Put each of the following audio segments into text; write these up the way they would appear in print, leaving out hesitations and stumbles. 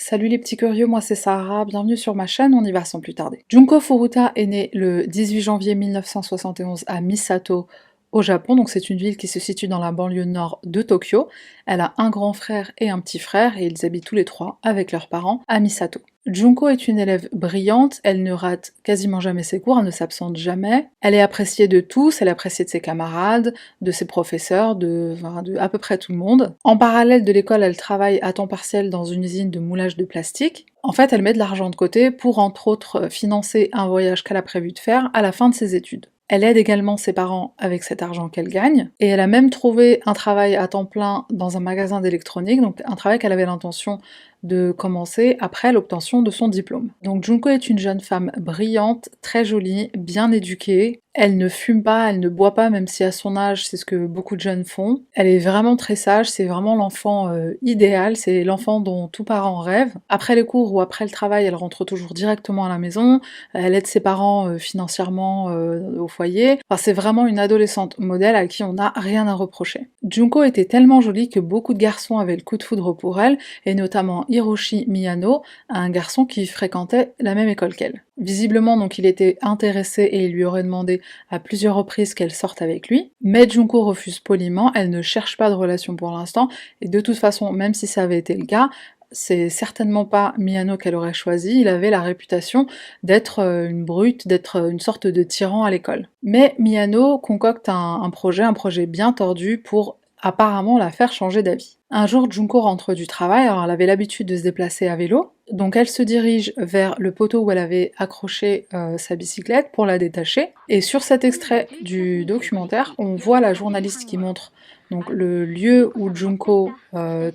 Salut les petits curieux, moi c'est Sarah, bienvenue sur ma chaîne, on y va sans plus tarder. Junko Furuta est née le 18 janvier 1971 à Misato, au Japon, donc c'est une ville qui se situe dans la banlieue nord de Tokyo. Elle a un grand frère et un petit frère, et ils habitent tous les trois avec leurs parents à Misato. Junko est une élève brillante, elle ne rate quasiment jamais ses cours, elle ne s'absente jamais. Elle est appréciée de tous, elle est appréciée de ses camarades, de ses professeurs, de à peu près tout le monde. En parallèle de l'école, elle travaille à temps partiel dans une usine de moulage de plastique. En fait, elle met de l'argent de côté pour, entre autres, financer un voyage qu'elle a prévu de faire à la fin de ses études. Elle aide également ses parents avec cet argent qu'elle gagne, et elle a même trouvé un travail à temps plein dans un magasin d'électronique, donc un travail qu'elle avait l'intention de commencer après l'obtention de son diplôme. Donc Junko est une jeune femme brillante, très jolie, bien éduquée. Elle ne fume pas, elle ne boit pas, même si à son âge, c'est ce que beaucoup de jeunes font. Elle est vraiment très sage, c'est vraiment l'enfant idéal, c'est l'enfant dont tout parent rêve. Après les cours ou après le travail, elle rentre toujours directement à la maison, elle aide ses parents financièrement au foyer. Enfin, c'est vraiment une adolescente modèle à qui on n'a rien à reprocher. Junko était tellement jolie que beaucoup de garçons avaient le coup de foudre pour elle, et notamment Hiroshi Miyano, un garçon qui fréquentait la même école qu'elle. Visiblement, donc, il était intéressé et il lui aurait demandé à plusieurs reprises qu'elle sorte avec lui, mais Junko refuse poliment, elle ne cherche pas de relation pour l'instant, et de toute façon, même si ça avait été le cas, c'est certainement pas Miyano qu'elle aurait choisi, il avait la réputation d'être une brute, d'être une sorte de tyran à l'école. Mais Miyano concocte un projet bien tordu pour apparemment la faire changer d'avis. Un jour, Junko rentre du travail, alors elle avait l'habitude de se déplacer à vélo, donc elle se dirige vers le poteau où elle avait accroché sa bicyclette pour la détacher, et sur cet extrait du documentaire, on voit la journaliste qui montre donc le lieu où Junko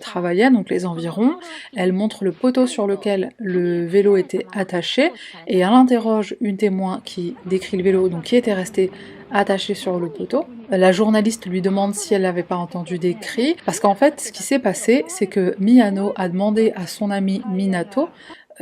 travaillait, donc les environs. Elle montre le poteau sur lequel le vélo était attaché, et elle interroge une témoin qui décrit le vélo, donc qui était resté attaché sur le poteau. La journaliste lui demande si elle n'avait pas entendu des cris, parce qu'en fait, ce qui s'est passé, c'est que Miyano a demandé à son amie Minato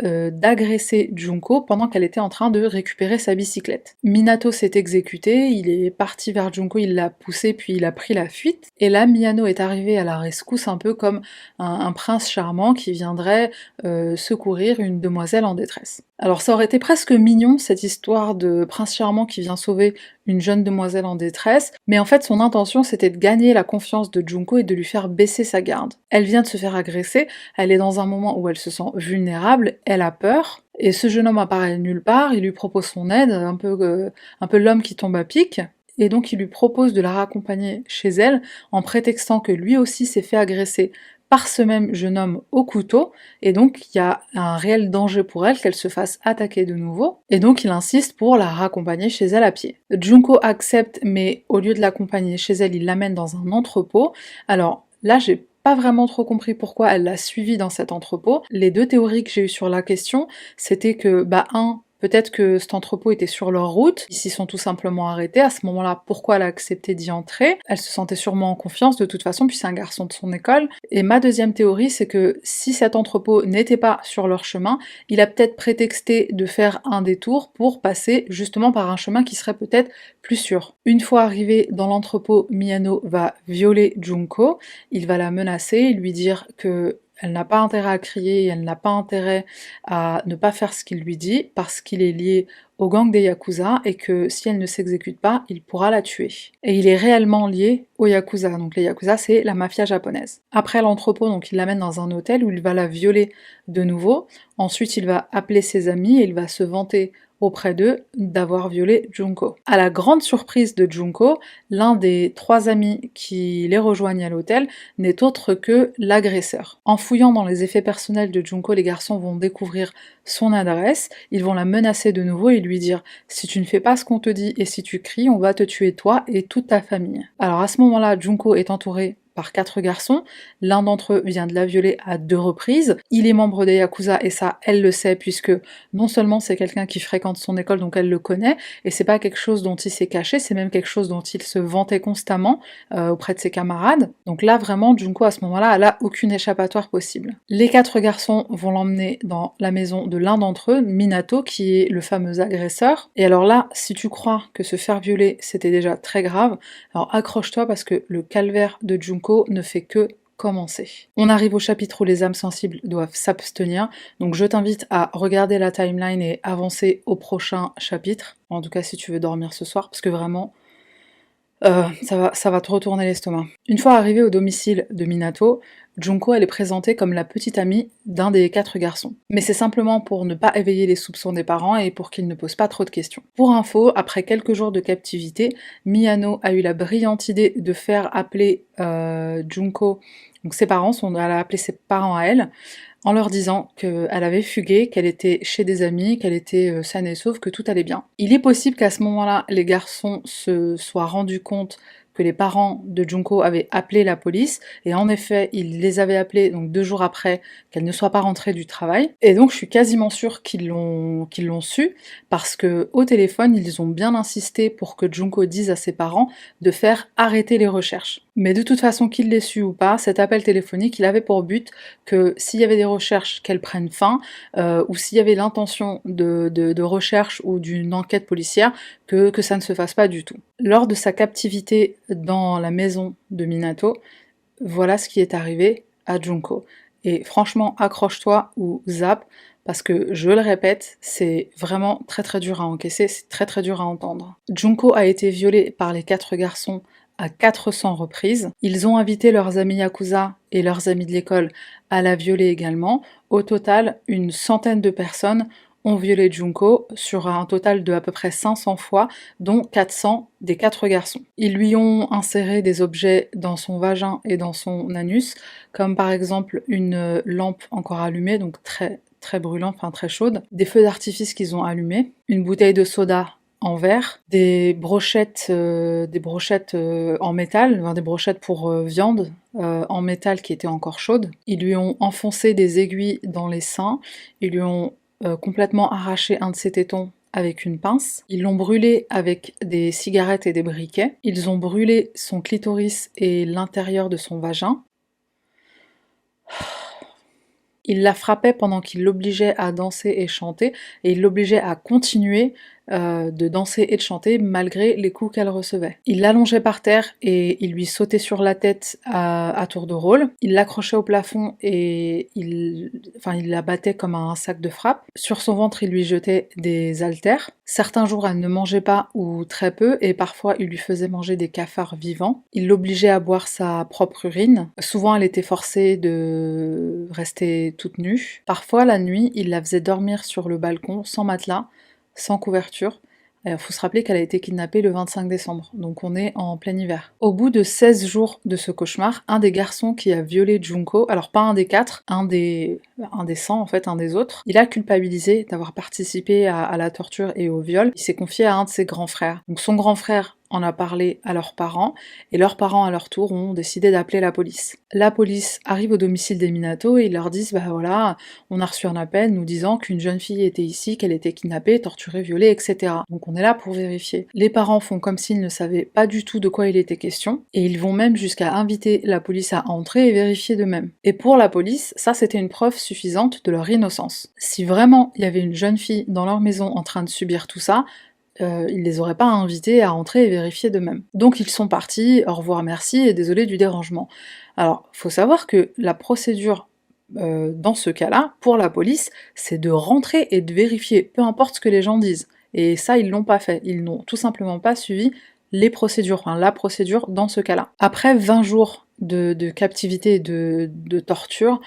d'agresser Junko pendant qu'elle était en train de récupérer sa bicyclette. Minato s'est exécuté, il est parti vers Junko, il l'a poussé, puis il a pris la fuite, et là Miyano est arrivé à la rescousse un peu comme un prince charmant qui viendrait secourir une demoiselle en détresse. Alors ça aurait été presque mignon cette histoire de prince charmant qui vient sauver une jeune demoiselle en détresse, mais en fait son intention c'était de gagner la confiance de Junko et de lui faire baisser sa garde. Elle vient de se faire agresser, elle est dans un moment où elle se sent vulnérable, elle a peur, et ce jeune homme apparaît nulle part, il lui propose son aide, un peu l'homme qui tombe à pic, et donc il lui propose de la raccompagner chez elle en prétextant que lui aussi s'est fait agresser par ce même jeune homme au couteau, et donc il y a un réel danger pour elle qu'elle se fasse attaquer de nouveau, et donc il insiste pour la raccompagner chez elle à pied. Junko accepte, mais au lieu de l'accompagner chez elle, il l'amène dans un entrepôt. Alors là, j'ai pas vraiment trop compris pourquoi elle l'a suivi dans cet entrepôt. Les deux théories que j'ai eues sur la question, c'était que, peut-être que cet entrepôt était sur leur route, ils s'y sont tout simplement arrêtés, à ce moment-là, pourquoi elle a accepté d'y entrer? Elle se sentait sûrement en confiance de toute façon, puis c'est un garçon de son école. Et ma deuxième théorie, c'est que si cet entrepôt n'était pas sur leur chemin, il a peut-être prétexté de faire un détour pour passer justement par un chemin qui serait peut-être plus sûr. Une fois arrivé dans l'entrepôt, Miyano va violer Junko, il va la menacer, lui dire que elle n'a pas intérêt à crier, elle n'a pas intérêt à ne pas faire ce qu'il lui dit, parce qu'il est lié au gang des Yakuza, et que si elle ne s'exécute pas, il pourra la tuer. Et il est réellement lié aux Yakuza, donc les Yakuza c'est la mafia japonaise. Après l'entrepôt, donc il l'amène dans un hôtel où il va la violer de nouveau, ensuite il va appeler ses amis et il va se vanter auprès d'eux d'avoir violé Junko. À la grande surprise de Junko, l'un des trois amis qui les rejoignent à l'hôtel n'est autre que l'agresseur. En fouillant dans les effets personnels de Junko, les garçons vont découvrir son adresse, ils vont la menacer de nouveau et lui dire « Si tu ne fais pas ce qu'on te dit et si tu cries, on va te tuer toi et toute ta famille. » Alors à ce moment-là, Junko est entouré par 4 garçons, l'un d'entre eux vient de la violer à 2 reprises, il est membre des Yakuza et ça elle le sait puisque non seulement c'est quelqu'un qui fréquente son école donc elle le connaît, et c'est pas quelque chose dont il s'est caché, c'est même quelque chose dont il se vantait constamment auprès de ses camarades, donc là vraiment Junko à ce moment-là elle a aucune échappatoire possible. Les 4 garçons vont l'emmener dans la maison de l'un d'entre eux, Minato, qui est le fameux agresseur, et alors là si tu crois que se faire violer c'était déjà très grave, alors accroche-toi parce que le calvaire de Junko ne fait que commencer. On arrive au chapitre où les âmes sensibles doivent s'abstenir, donc je t'invite à regarder la timeline et avancer au prochain chapitre, en tout cas si tu veux dormir ce soir, parce que vraiment, ça va te retourner l'estomac. Une fois arrivée au domicile de Minato, Junko elle est présentée comme la petite amie d'un des 4 garçons. Mais c'est simplement pour ne pas éveiller les soupçons des parents et pour qu'ils ne posent pas trop de questions. Pour info, après quelques jours de captivité, Miyano a eu la brillante idée de faire appeler Junko, donc ses parents, elle a appelé ses parents à elle, en leur disant qu'elle avait fugué, qu'elle était chez des amis, qu'elle était saine et sauve, que tout allait bien. Il est possible qu'à ce moment-là, les garçons se soient rendus compte que les parents de Junko avaient appelé la police, et en effet, ils les avaient appelés donc 2 jours après qu'elle ne soit pas rentrée du travail. Et donc je suis quasiment sûre qu'ils l'ont su, parce que au téléphone, ils ont bien insisté pour que Junko dise à ses parents de faire arrêter les recherches. Mais de toute façon, qu'il l'ait su ou pas, cet appel téléphonique, il avait pour but que s'il y avait des recherches, qu'elles prennent fin, ou s'il y avait l'intention de recherche ou d'une enquête policière, que ça ne se fasse pas du tout. Lors de sa captivité dans la maison de Minato, voilà ce qui est arrivé à Junko. Et franchement, accroche-toi ou zappe, parce que, je le répète, c'est vraiment très très dur à encaisser, c'est très très dur à entendre. Junko a été violée par les 4 garçons à 400 reprises. Ils ont invité leurs amis Yakuza et leurs amis de l'école à la violer également. Au total, une centaine de personnes ont violé Junko sur un total de à peu près 500 fois, dont 400 des 4 garçons. Ils lui ont inséré des objets dans son vagin et dans son anus, comme par exemple une lampe encore allumée, donc très très brûlante, enfin très chaude, des feux d'artifice qu'ils ont allumés, une bouteille de soda en verre, des brochettes en métal, enfin, des brochettes pour viande en métal qui étaient encore chaudes. Ils lui ont enfoncé des aiguilles dans les seins, ils lui ont complètement arraché un de ses tétons avec une pince. Ils l'ont brûlé avec des cigarettes et des briquets. Ils ont brûlé son clitoris et l'intérieur de son vagin. Ils la frappaient pendant qu'ils l'obligeaient à danser et chanter, et ils l'obligeaient à continuer de danser et de chanter malgré les coups qu'elle recevait. Il l'allongeait par terre et il lui sautait sur la tête à tour de rôle. Il l'accrochait au plafond et il la battait comme un sac de frappe. Sur son ventre, il lui jetait des haltères. Certains jours, elle ne mangeait pas ou très peu, et parfois, il lui faisait manger des cafards vivants. Il l'obligeait à boire sa propre urine. Souvent, elle était forcée de rester toute nue. Parfois, la nuit, il la faisait dormir sur le balcon, sans matelas, sans couverture. Il faut se rappeler qu'elle a été kidnappée le 25 décembre, donc on est en plein hiver. Au bout de 16 jours de ce cauchemar, un des garçons qui a violé Junko, alors pas un des 4, un des 100 en fait, un des autres, il a culpabilisé d'avoir participé à la torture et au viol. Il s'est confié à un de ses grands frères. Donc son grand frère en a parlé à leurs parents, et leurs parents à leur tour ont décidé d'appeler la police. La police arrive au domicile des Minato et ils leur disent bah voilà, on a reçu un appel nous disant qu'une jeune fille était ici, qu'elle était kidnappée, torturée, violée, etc. Donc on est là pour vérifier. Les parents font comme s'ils ne savaient pas du tout de quoi il était question, et ils vont même jusqu'à inviter la police à entrer et vérifier d'eux-mêmes. Et pour la police, ça c'était une preuve suffisante de leur innocence. Si vraiment il y avait une jeune fille dans leur maison en train de subir tout ça, ils les auraient pas invités à entrer et vérifier d'eux-mêmes. Donc ils sont partis, au revoir, merci, et désolé du dérangement. Alors, faut savoir que la procédure dans ce cas-là, pour la police, c'est de rentrer et de vérifier, peu importe ce que les gens disent. Et ça, ils l'ont pas fait. Ils n'ont tout simplement pas suivi les procédures, enfin la procédure dans ce cas-là. Après 20 jours de captivité et de torture,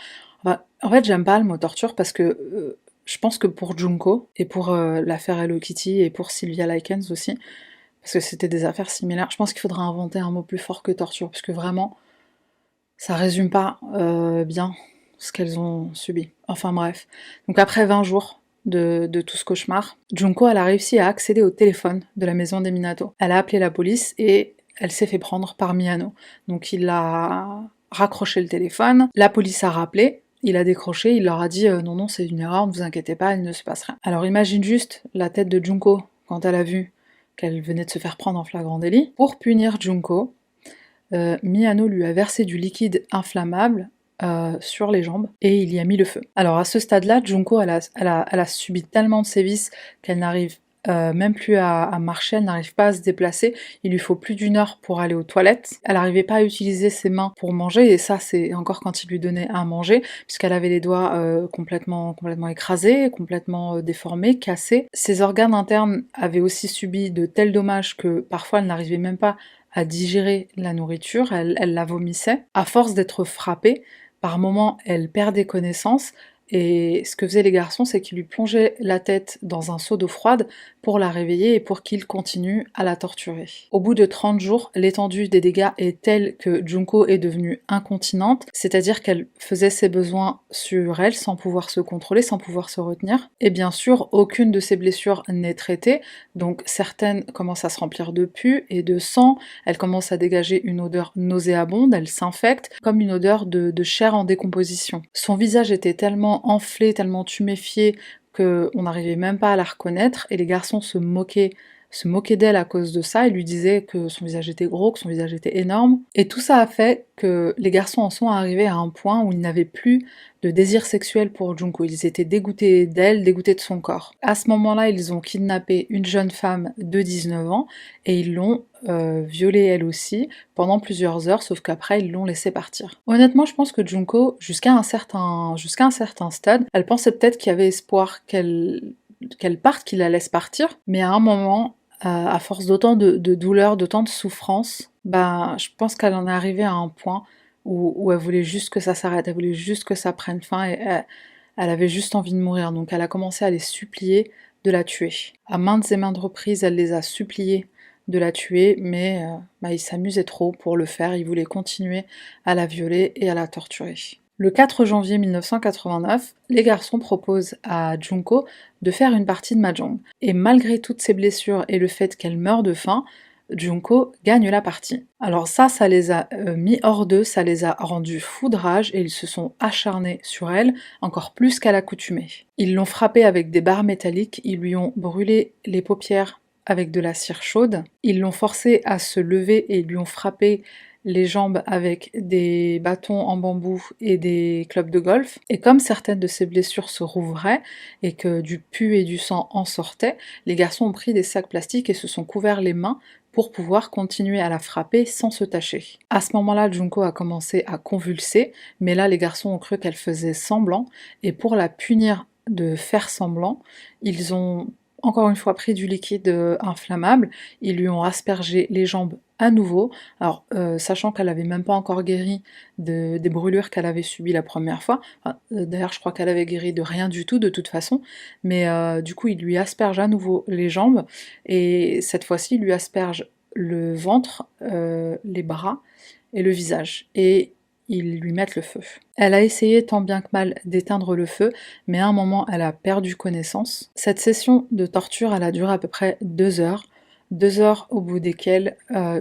en fait, j'aime pas le mot torture parce que je pense que pour Junko, et pour l'affaire Hello Kitty, et pour Sylvia Likens aussi, parce que c'était des affaires similaires, je pense qu'il faudra inventer un mot plus fort que torture, parce que vraiment, ça résume pas bien ce qu'elles ont subi. Enfin bref. Donc après 20 jours de tout ce cauchemar, Junko, elle a réussi à accéder au téléphone de la maison des Minato. Elle a appelé la police et elle s'est fait prendre par Miyano. Donc il a raccroché le téléphone, la police a rappelé, il a décroché, il leur a dit non, non, c'est une erreur, ne vous inquiétez pas, il ne se passe rien. Alors imagine juste la tête de Junko quand elle a vu qu'elle venait de se faire prendre en flagrant délit. Pour punir Junko, Miyano lui a versé du liquide inflammable sur les jambes et il y a mis le feu. Alors à ce stade-là, Junko, elle a subi tellement de sévices qu'elle n'arrive même plus à marcher, elle n'arrive pas à se déplacer. Il lui faut plus d'1 heure pour aller aux toilettes. Elle n'arrivait pas à utiliser ses mains pour manger et ça c'est encore quand il lui donnait à manger, puisqu'elle avait les doigts complètement écrasés, complètement déformés, cassés. Ses organes internes avaient aussi subi de tels dommages que parfois elle n'arrivait même pas à digérer la nourriture, elle la vomissait. À force d'être frappée, par moments elle perdait connaissance et ce que faisaient les garçons, c'est qu'ils lui plongeaient la tête dans un seau d'eau froide pour la réveiller et pour qu'il continue à la torturer. Au bout de 30 jours, l'étendue des dégâts est telle que Junko est devenue incontinente, c'est-à-dire qu'elle faisait ses besoins sur elle sans pouvoir se contrôler, sans pouvoir se retenir. Et bien sûr, aucune de ses blessures n'est traitée, donc certaines commencent à se remplir de pus et de sang, elles commencent à dégager une odeur nauséabonde, elles s'infectent, comme une odeur de chair en décomposition. Son visage était tellement enflée, tellement tuméfiée qu'on n'arrivait même pas à la reconnaître et les garçons se moquaient d'elle à cause de ça et lui disaient que son visage était gros, que son visage était énorme. Et tout ça a fait que les garçons en sont arrivés à un point où ils n'avaient plus de désir sexuel pour Junko. Ils étaient dégoûtés d'elle, dégoûtés de son corps. À ce moment-là, ils ont kidnappé une jeune femme de 19 ans et ils l'ont violée elle aussi pendant plusieurs heures, sauf qu'après ils l'ont laissée partir. Honnêtement, je pense que Junko, jusqu'à un certain stade, elle pensait peut-être qu'il y avait espoir qu'elle parte, qu'il la laisse partir, mais à un moment, à force d'autant de douleur, d'autant de souffrance, bah, je pense qu'elle en est arrivée à un point où elle voulait juste que ça s'arrête, elle voulait juste que ça prenne fin et elle avait juste envie de mourir. Donc elle a commencé à les supplier de la tuer. À maintes et maintes reprises, elle les a suppliés de la tuer, mais bah, il s'amusait trop pour le faire, il voulait continuer à la violer et à la torturer. Le 4 janvier 1989, les garçons proposent à Junko de faire une partie de mahjong. Et malgré toutes ses blessures et le fait qu'elle meure de faim, Junko gagne la partie. Alors ça les a mis hors d'eux, ça les a rendus fous de rage et ils se sont acharnés sur elle, encore plus qu'à l'accoutumée. Ils l'ont frappée avec des barres métalliques, ils lui ont brûlé les paupières avec de la cire chaude, ils l'ont forcée à se lever et ils lui ont frappé les jambes avec des bâtons en bambou et des clubs de golf. Et comme certaines de ces blessures se rouvraient et que du pu et du sang en sortait, les garçons ont pris des sacs plastiques et se sont couverts les mains pour pouvoir continuer à la frapper sans se tacher. À ce moment-là, Junko a commencé à convulser, mais là les garçons ont cru qu'elle faisait semblant, et pour la punir de faire semblant, ils ont encore une fois pris du liquide inflammable, ils lui ont aspergé les jambes à nouveau, alors sachant qu'elle avait même pas encore guéri des brûlures qu'elle avait subies la première fois, enfin, d'ailleurs je crois qu'elle avait guéri de rien du tout de toute façon, mais du coup il lui asperge à nouveau les jambes, et cette fois-ci il lui asperge le ventre, les bras et le visage, et ils lui mettent le feu. Elle a essayé tant bien que mal d'éteindre le feu, mais à un moment elle a perdu connaissance. Cette session de torture elle a duré à peu près 2 heures, 2 heures au bout desquelles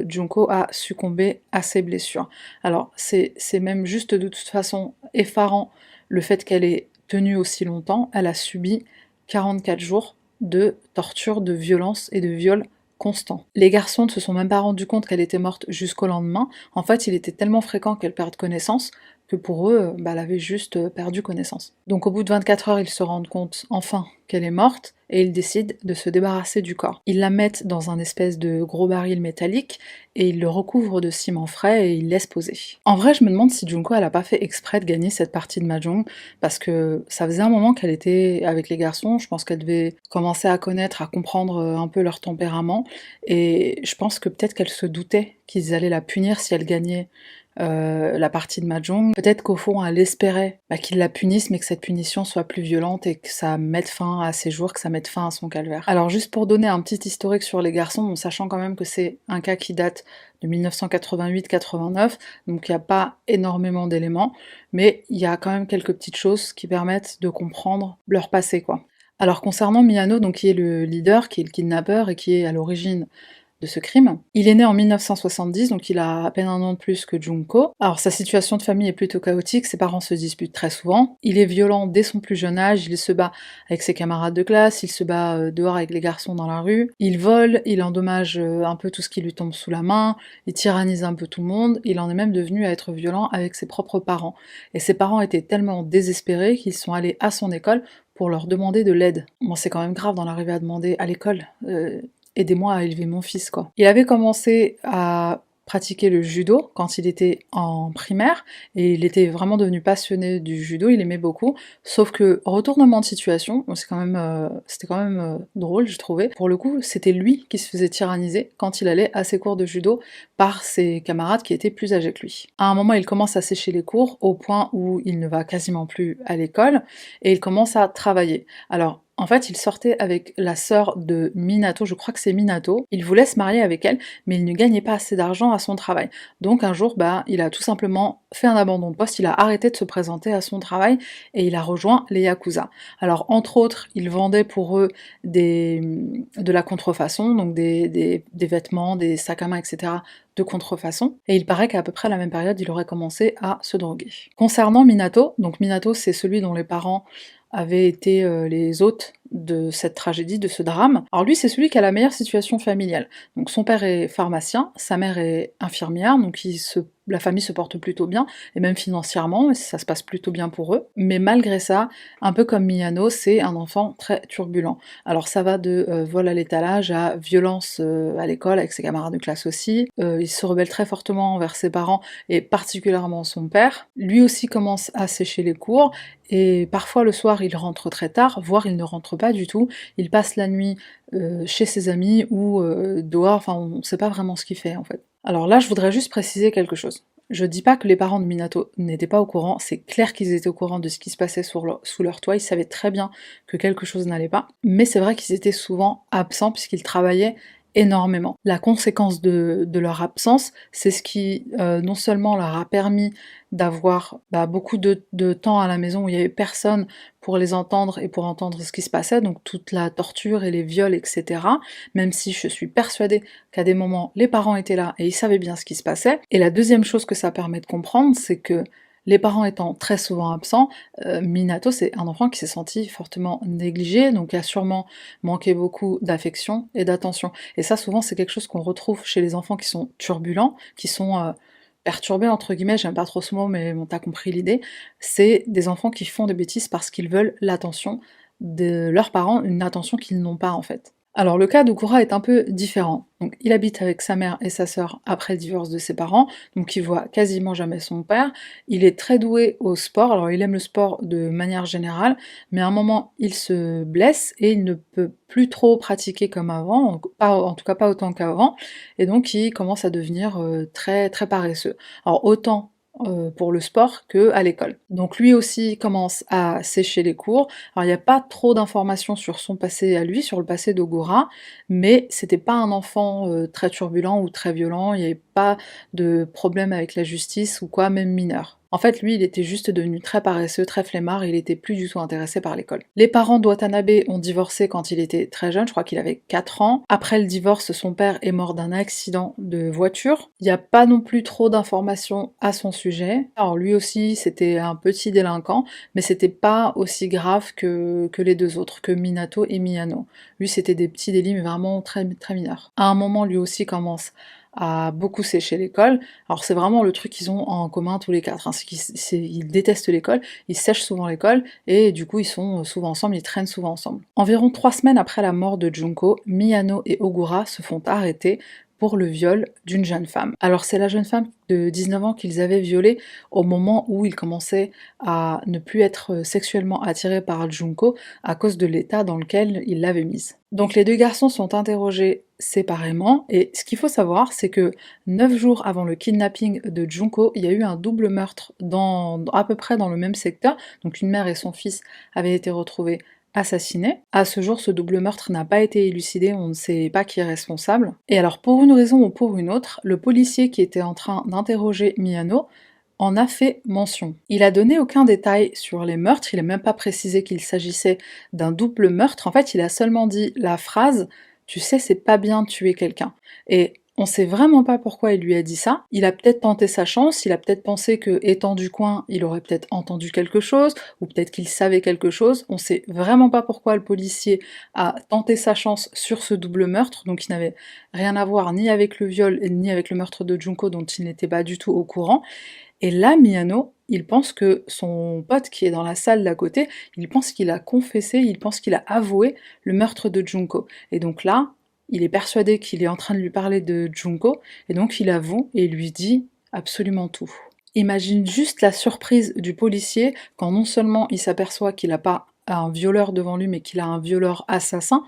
Junko a succombé à ses blessures. Alors c'est même juste de toute façon effarant le fait qu'elle ait tenu aussi longtemps. Elle a subi 44 jours de torture, de violence et de viol constant. Les garçons ne se sont même pas rendus compte qu'elle était morte jusqu'au lendemain. En fait, il était tellement fréquent qu'elle perde connaissance que pour eux, bah, elle avait juste perdu connaissance. Donc au bout de 24 heures, ils se rendent compte enfin qu'elle est morte et ils décident de se débarrasser du corps. Ils la mettent dans un espèce de gros baril métallique et ils le recouvrent de ciment frais et ils laissent poser. En vrai, je me demande si Junko elle a pas fait exprès de gagner cette partie de mahjong parce que ça faisait un moment qu'elle était avec les garçons, je pense qu'elle devait commencer à connaître, à comprendre un peu leur tempérament et je pense que peut-être qu'elle se doutait qu'ils allaient la punir si elle gagnait la partie de mahjong. Peut-être qu'au fond, elle espérait qu'ils la punissent, mais que cette punition soit plus violente et que ça mette fin à ses jours, que ça mette fin à son calvaire. Alors juste pour donner un petit historique sur les garçons, en sachant quand même que c'est un cas qui date de 1988-89, donc il n'y a pas énormément d'éléments, mais il y a quand même quelques petites choses qui permettent de comprendre leur passé, quoi. Alors concernant Miyano, donc qui est le leader, qui est le kidnappeur et qui est à l'origine de ce crime. Il est né en 1970, donc il a à peine 1 an de plus que Junko. Alors sa situation de famille est plutôt chaotique, ses parents se disputent très souvent. Il est violent dès son plus jeune âge, il se bat avec ses camarades de classe, il se bat dehors avec les garçons dans la rue, il vole, il endommage un peu tout ce qui lui tombe sous la main, il tyrannise un peu tout le monde, il en est même devenu à être violent avec ses propres parents. Et ses parents étaient tellement désespérés qu'ils sont allés à son école pour leur demander de l'aide. Bon, c'est quand même grave d'en arriver à demander à l'école, aidez-moi à élever mon fils, quoi. Il avait commencé à pratiquer le judo quand il était en primaire et il était vraiment devenu passionné du judo, il aimait beaucoup. Sauf que retournement de situation, bon, c'était quand même drôle, je trouvais. Pour le coup, c'était lui qui se faisait tyranniser quand il allait à ses cours de judo par ses camarades qui étaient plus âgés que lui. À un moment, il commence à sécher les cours au point où il ne va quasiment plus à l'école et il commence à travailler. Alors, en fait, il sortait avec la sœur de Minato, je crois que c'est Minato. Il voulait se marier avec elle, mais il ne gagnait pas assez d'argent à son travail. Donc un jour, il a tout simplement fait un abandon de poste, il a arrêté de se présenter à son travail et il a rejoint les Yakuza. Alors entre autres, il vendait pour eux de la contrefaçon, donc des vêtements, des sacs à main, etc. de contrefaçon, et il paraît qu'à peu près à la même période, il aurait commencé à se droguer. Concernant Minato, donc Minato c'est celui dont les parents avaient été les hôtes de cette tragédie, de ce drame. Alors lui, c'est celui qui a la meilleure situation familiale. Donc son père est pharmacien, sa mère est infirmière, donc la famille se porte plutôt bien, et même financièrement, ça se passe plutôt bien pour eux. Mais malgré ça, un peu comme Miyano, c'est un enfant très turbulent. Alors ça va de vol à l'étalage à violence à l'école, avec ses camarades de classe aussi. Il se rebelle très fortement envers ses parents, et particulièrement son père. Lui aussi commence à sécher les cours, et parfois le soir il rentre très tard, voire il ne rentre pas du tout, il passe la nuit chez ses amis ou dehors, enfin on ne sait pas vraiment ce qu'il fait en fait. Alors là je voudrais juste préciser quelque chose. Je dis pas que les parents de Minato n'étaient pas au courant, c'est clair qu'ils étaient au courant de ce qui se passait sous leur toit, ils savaient très bien que quelque chose n'allait pas, mais c'est vrai qu'ils étaient souvent absents puisqu'ils travaillaient énormément. La conséquence de leur absence, c'est ce qui non seulement leur a permis d'avoir beaucoup de temps à la maison où il n'y avait personne pour les entendre et pour entendre ce qui se passait, donc toute la torture et les viols, etc. Même si je suis persuadée qu'à des moments, les parents étaient là et ils savaient bien ce qui se passait. Et la deuxième chose que ça permet de comprendre, c'est que les parents étant très souvent absents, Minato c'est un enfant qui s'est senti fortement négligé, donc qui a sûrement manqué beaucoup d'affection et d'attention. Et ça souvent c'est quelque chose qu'on retrouve chez les enfants qui sont turbulents, qui sont perturbés entre guillemets, j'aime pas trop ce mot mais bon t'as compris l'idée, c'est des enfants qui font des bêtises parce qu'ils veulent l'attention de leurs parents, une attention qu'ils n'ont pas en fait. Alors le cas d'Okura est un peu différent. Donc il habite avec sa mère et sa sœur après le divorce de ses parents, donc il voit quasiment jamais son père. Il est très doué au sport, alors il aime le sport de manière générale, mais à un moment il se blesse et il ne peut plus trop pratiquer comme avant, en tout cas pas autant qu'avant, et donc il commence à devenir très très paresseux. Alors autant pour le sport que à l'école. Donc lui aussi commence à sécher les cours. Alors il n'y a pas trop d'informations sur son passé à lui, sur le passé d'Ogura, mais c'était pas un enfant très turbulent ou très violent, il n'y avait pas de problème avec la justice ou quoi, même mineur. En fait, lui, il était juste devenu très paresseux, très flemmard, et il était plus du tout intéressé par l'école. Les parents de Watanabe ont divorcé quand il était très jeune, je crois qu'il avait 4 ans. Après le divorce, son père est mort d'un accident de voiture. Il n'y a pas non plus trop d'informations à son sujet. Alors lui aussi, c'était un petit délinquant, mais c'était pas aussi grave que les deux autres, que Minato et Miyano. Lui, c'était des petits délits, mais vraiment très, très mineurs. À un moment, lui aussi commence à beaucoup sécher l'école. Alors c'est vraiment le truc qu'ils ont en commun tous les quatre, hein. Ils détestent l'école, ils sèchent souvent l'école, et du coup ils sont souvent ensemble, ils traînent souvent ensemble. Environ 3 semaines après la mort de Junko, Miyano et Ogura se font arrêter pour le viol d'une jeune femme. Alors c'est la jeune femme de 19 ans qu'ils avaient violée au moment où ils commençaient à ne plus être sexuellement attirés par Junko à cause de l'état dans lequel ils l'avaient mise. Donc les deux garçons sont interrogés séparément, et ce qu'il faut savoir, c'est que 9 jours avant le kidnapping de Junko, il y a eu un double meurtre à peu près dans le même secteur, donc une mère et son fils avaient été retrouvés assassinés. À ce jour, ce double meurtre n'a pas été élucidé, on ne sait pas qui est responsable. Et alors, pour une raison ou pour une autre, le policier qui était en train d'interroger Miyano en a fait mention. Il a donné aucun détail sur les meurtres, il n'a même pas précisé qu'il s'agissait d'un double meurtre, en fait il a seulement dit la phrase « Tu sais, c'est pas bien de tuer quelqu'un ». Et on sait vraiment pas pourquoi il lui a dit ça. Il a peut-être tenté sa chance, il a peut-être pensé que, étant du coin, il aurait peut-être entendu quelque chose, ou peut-être qu'il savait quelque chose. On sait vraiment pas pourquoi le policier a tenté sa chance sur ce double meurtre, donc il n'avait rien à voir ni avec le viol ni avec le meurtre de Junko dont il n'était pas du tout au courant. Et là, Miyano, il pense que son pote qui est dans la salle d'à côté, il pense qu'il a confessé, il pense qu'il a avoué le meurtre de Junko. Et donc là, il est persuadé qu'il est en train de lui parler de Junko, et donc il avoue et il lui dit absolument tout. Imagine juste la surprise du policier quand non seulement il s'aperçoit qu'il n'a pas un violeur devant lui, mais qu'il a un violeur assassin,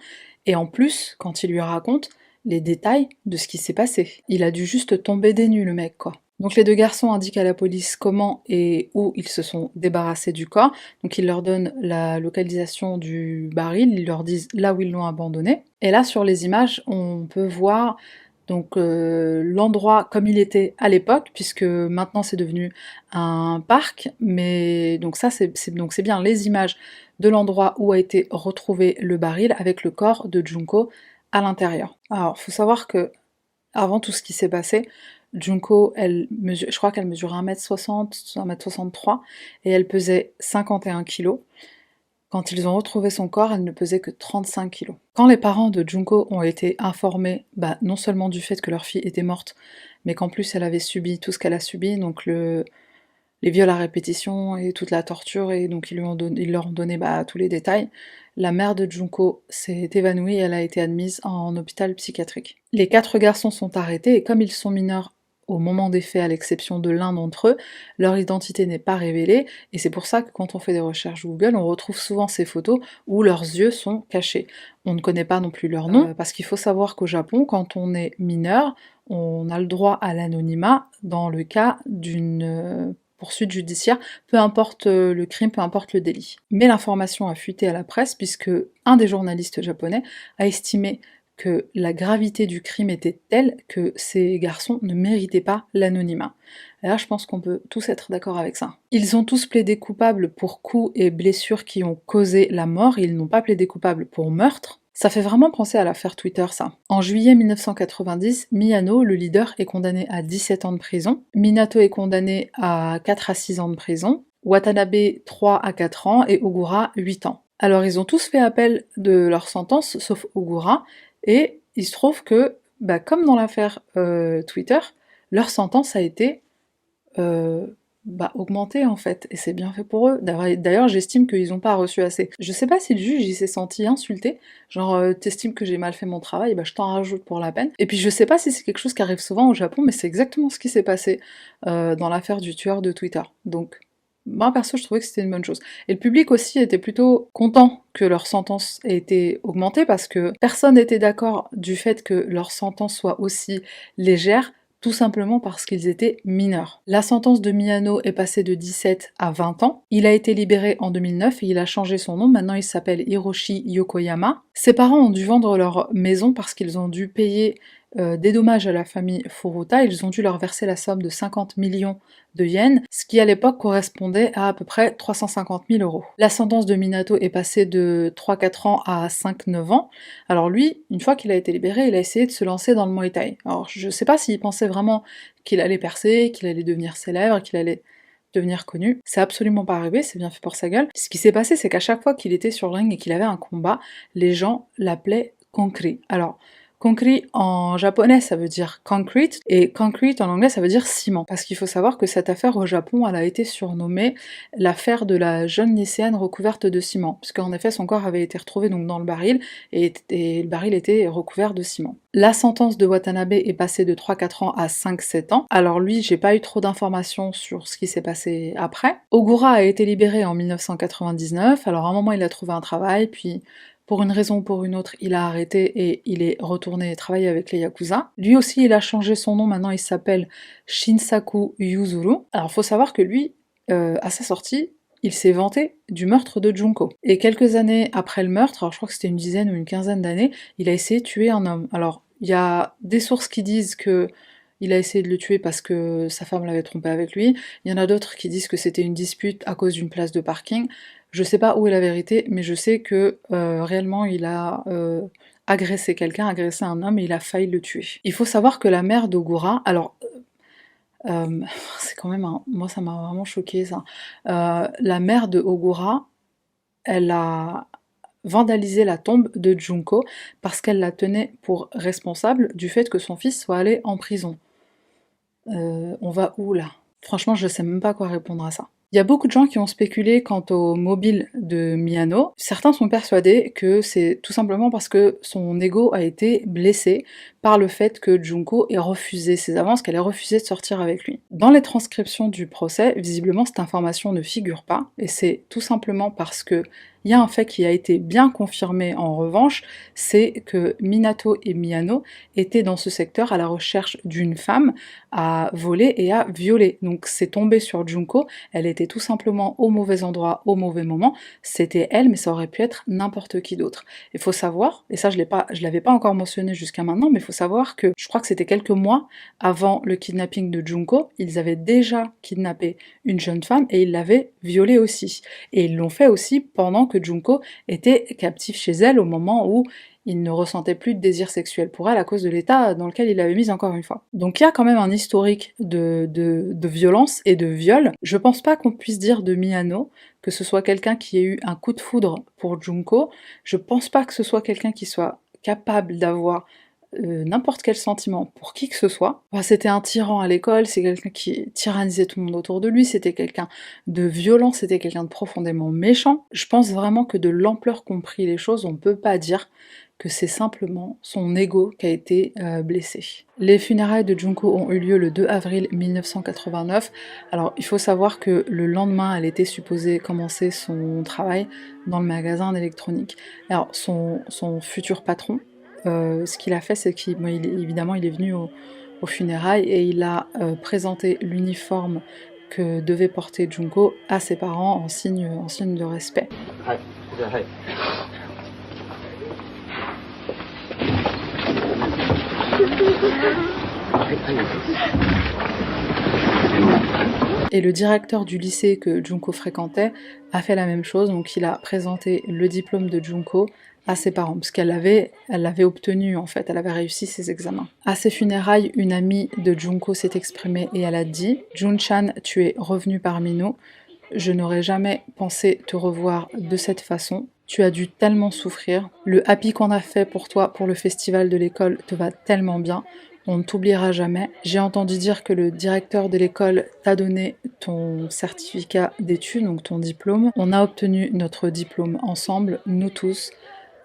et en plus, quand il lui raconte les détails de ce qui s'est passé. Il a dû juste tomber des nues, le mec, quoi. Donc les deux garçons indiquent à la police comment et où ils se sont débarrassés du corps. Donc ils leur donnent la localisation du baril, ils leur disent là où ils l'ont abandonné. Et là sur les images, on peut voir donc l'endroit comme il était à l'époque, puisque maintenant c'est devenu un parc. Mais donc ça c'est bien les images de l'endroit où a été retrouvé le baril avec le corps de Junko à l'intérieur. Alors faut savoir que avant tout ce qui s'est passé, Junko, je crois qu'elle mesurait 1m60, 1m63, et elle pesait 51 kg. Quand ils ont retrouvé son corps, elle ne pesait que 35 kg. Quand les parents de Junko ont été informés, non seulement du fait que leur fille était morte, mais qu'en plus elle avait subi tout ce qu'elle a subi, donc les viols à répétition et toute la torture, et donc ils leur ont donné tous les détails. La mère de Junko s'est évanouie et elle a été admise en hôpital psychiatrique. Les 4 garçons sont arrêtés et comme ils sont mineurs au moment des faits, à l'exception de l'un d'entre eux, leur identité n'est pas révélée, et c'est pour ça que quand on fait des recherches Google, on retrouve souvent ces photos où leurs yeux sont cachés. On ne connaît pas non plus leur nom, parce qu'il faut savoir qu'au Japon, quand on est mineur, on a le droit à l'anonymat dans le cas d'une poursuite judiciaire, peu importe le crime, peu importe le délit. Mais l'information a fuité à la presse puisque un des journalistes japonais a estimé que la gravité du crime était telle que ces garçons ne méritaient pas l'anonymat. Et là, je pense qu'on peut tous être d'accord avec ça. Ils ont tous plaidé coupables pour coups et blessures qui ont causé la mort, ils n'ont pas plaidé coupables pour meurtre. Ça fait vraiment penser à l'affaire Twitter, ça. En juillet 1990, Miyano, le leader, est condamné à 17 ans de prison. Minato est condamné à 4 à 6 ans de prison. Watanabe, 3 à 4 ans. Et Ogura, 8 ans. Alors, ils ont tous fait appel de leur sentence, sauf Ogura. Et il se trouve que, comme dans l'affaire Twitter, leur sentence a été augmentée en fait, et c'est bien fait pour eux. D'ailleurs, j'estime qu'ils n'ont pas reçu assez. Je sais pas si le juge il s'est senti insulté, genre t'estimes que j'ai mal fait mon travail, je t'en rajoute pour la peine. Et puis je sais pas si c'est quelque chose qui arrive souvent au Japon, mais c'est exactement ce qui s'est passé dans l'affaire du tueur de Twitter. Donc moi perso je trouvais que c'était une bonne chose. Et le public aussi était plutôt content que leur sentence ait été augmentée parce que personne n'était d'accord du fait que leur sentence soit aussi légère, tout simplement parce qu'ils étaient mineurs. La sentence de Miyano est passée de 17 à 20 ans. Il a été libéré en 2009 et il a changé son nom, maintenant il s'appelle Hiroshi Yokoyama. Ses parents ont dû vendre leur maison parce qu'ils ont dû payer des dommages à la famille Furuta. Ils ont dû leur verser la somme de 50 millions de yens, ce qui à l'époque correspondait à peu près 350 000 euros. La sentence de Minato est passée de 3-4 ans à 5-9 ans. Alors lui, une fois qu'il a été libéré, il a essayé de se lancer dans le Muay Thai. Alors je sais pas s'il pensait vraiment qu'il allait percer, qu'il allait devenir célèbre, qu'il allait devenir connu. C'est absolument pas arrivé, c'est bien fait pour sa gueule. Ce qui s'est passé, c'est qu'à chaque fois qu'il était sur le ring et qu'il avait un combat, les gens l'appelaient Concrete. Alors, Concrete en japonais ça veut dire concrete et concrete en anglais ça veut dire ciment. Parce qu'il faut savoir que cette affaire au Japon elle a été surnommée l'affaire de la jeune lycéenne recouverte de ciment. Puisqu'en effet son corps avait été retrouvé donc dans le baril et le baril était recouvert de ciment. La sentence de Watanabe est passée de 3-4 ans à 5-7 ans. Alors lui j'ai pas eu trop d'informations sur ce qui s'est passé après. Ogura a été libéré en 1999. Alors à un moment il a trouvé un travail puis pour une raison ou pour une autre, il a arrêté et il est retourné travailler avec les Yakuza. Lui aussi, il a changé son nom, maintenant il s'appelle Shinsaku Yuzuru. Alors faut savoir que lui, à sa sortie, il s'est vanté du meurtre de Junko. Et quelques années après le meurtre, alors je crois que c'était une dizaine ou une quinzaine d'années, il a essayé de tuer un homme. Alors il y a des sources qui disent que il a essayé de le tuer parce que sa femme l'avait trompé avec lui. Il y en a d'autres qui disent que c'était une dispute à cause d'une place de parking. Je sais pas où est la vérité, mais je sais que réellement il a agressé quelqu'un, agressé un homme et il a failli le tuer. Il faut savoir que la mère d'Ogura, alors c'est quand même moi ça m'a vraiment choqué ça. La mère de Ogura, elle a vandalisé la tombe de Junko parce qu'elle la tenait pour responsable du fait que son fils soit allé en prison. On va où là? Franchement, je sais même pas quoi répondre à ça. Il y a beaucoup de gens qui ont spéculé quant au mobile de Miyano. Certains sont persuadés que c'est tout simplement parce que son ego a été blessé par le fait que Junko ait refusé ses avances, qu'elle ait refusé de sortir avec lui. Dans les transcriptions du procès, visiblement cette information ne figure pas, et c'est tout simplement parce que il y a un fait qui a été bien confirmé en revanche, c'est que Minato et Miyano étaient dans ce secteur à la recherche d'une femme à voler et à violer. Donc c'est tombé sur Junko, elle était tout simplement au mauvais endroit, au mauvais moment, c'était elle, mais ça aurait pu être n'importe qui d'autre. Il faut savoir, et ça je l'avais pas encore mentionné jusqu'à maintenant, mais il faut savoir que je crois que c'était quelques mois avant le kidnapping de Junko, ils avaient déjà kidnappé une jeune femme et ils l'avaient violée aussi. Et ils l'ont fait aussi pendant que Junko était captif chez elle au moment où il ne ressentait plus de désir sexuel pour elle à cause de l'état dans lequel il l'avait mise encore une fois. Donc il y a quand même un historique de violence et de viol. Je pense pas qu'on puisse dire de Miyano que ce soit quelqu'un qui ait eu un coup de foudre pour Junko. Je pense pas que ce soit quelqu'un qui soit capable d'avoir n'importe quel sentiment pour qui que ce soit. Enfin, c'était un tyran à l'école, c'est quelqu'un qui tyrannisait tout le monde autour de lui, c'était quelqu'un de violent, c'était quelqu'un de profondément méchant. Je pense vraiment que de l'ampleur qu'ont pris les choses, on peut pas dire que c'est simplement son ego qui a été blessé. Les funérailles de Junko ont eu lieu le 2 avril 1989. Alors il faut savoir que le lendemain, elle était supposée commencer son travail dans le magasin d'électronique. Alors son futur patron, ce qu'il a fait, c'est évidemment il est venu aux funérailles et il a présenté l'uniforme que devait porter Junko à ses parents en signe de respect. Et le directeur du lycée que Junko fréquentait a fait la même chose, donc il a présenté le diplôme de Junko à ses parents, parce elle l'avait obtenu en fait, elle avait réussi ses examens. À ses funérailles, une amie de Junko s'est exprimée et elle a dit « Jun-chan, tu es revenu parmi nous, je n'aurais jamais pensé te revoir de cette façon, tu as dû tellement souffrir, le happy qu'on a fait pour toi pour le festival de l'école te va tellement bien, on ne t'oubliera jamais. J'ai entendu dire que le directeur de l'école t'a donné ton certificat d'études, donc ton diplôme. On a obtenu notre diplôme ensemble, nous tous.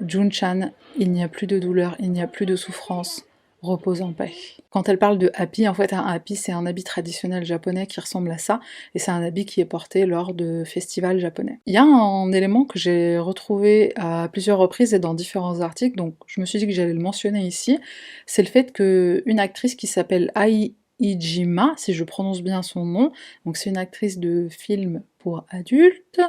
Jun-chan, il n'y a plus de douleur, il n'y a plus de souffrance. Repose en paix. » Quand elle parle de happy, en fait un happy c'est un habit traditionnel japonais qui ressemble à ça, et c'est un habit qui est porté lors de festivals japonais. Il y a un élément que j'ai retrouvé à plusieurs reprises et dans différents articles, donc je me suis dit que j'allais le mentionner ici, c'est le fait qu'une actrice qui s'appelle Ai Ijima, si je prononce bien son nom, donc c'est une actrice de film pour adultes,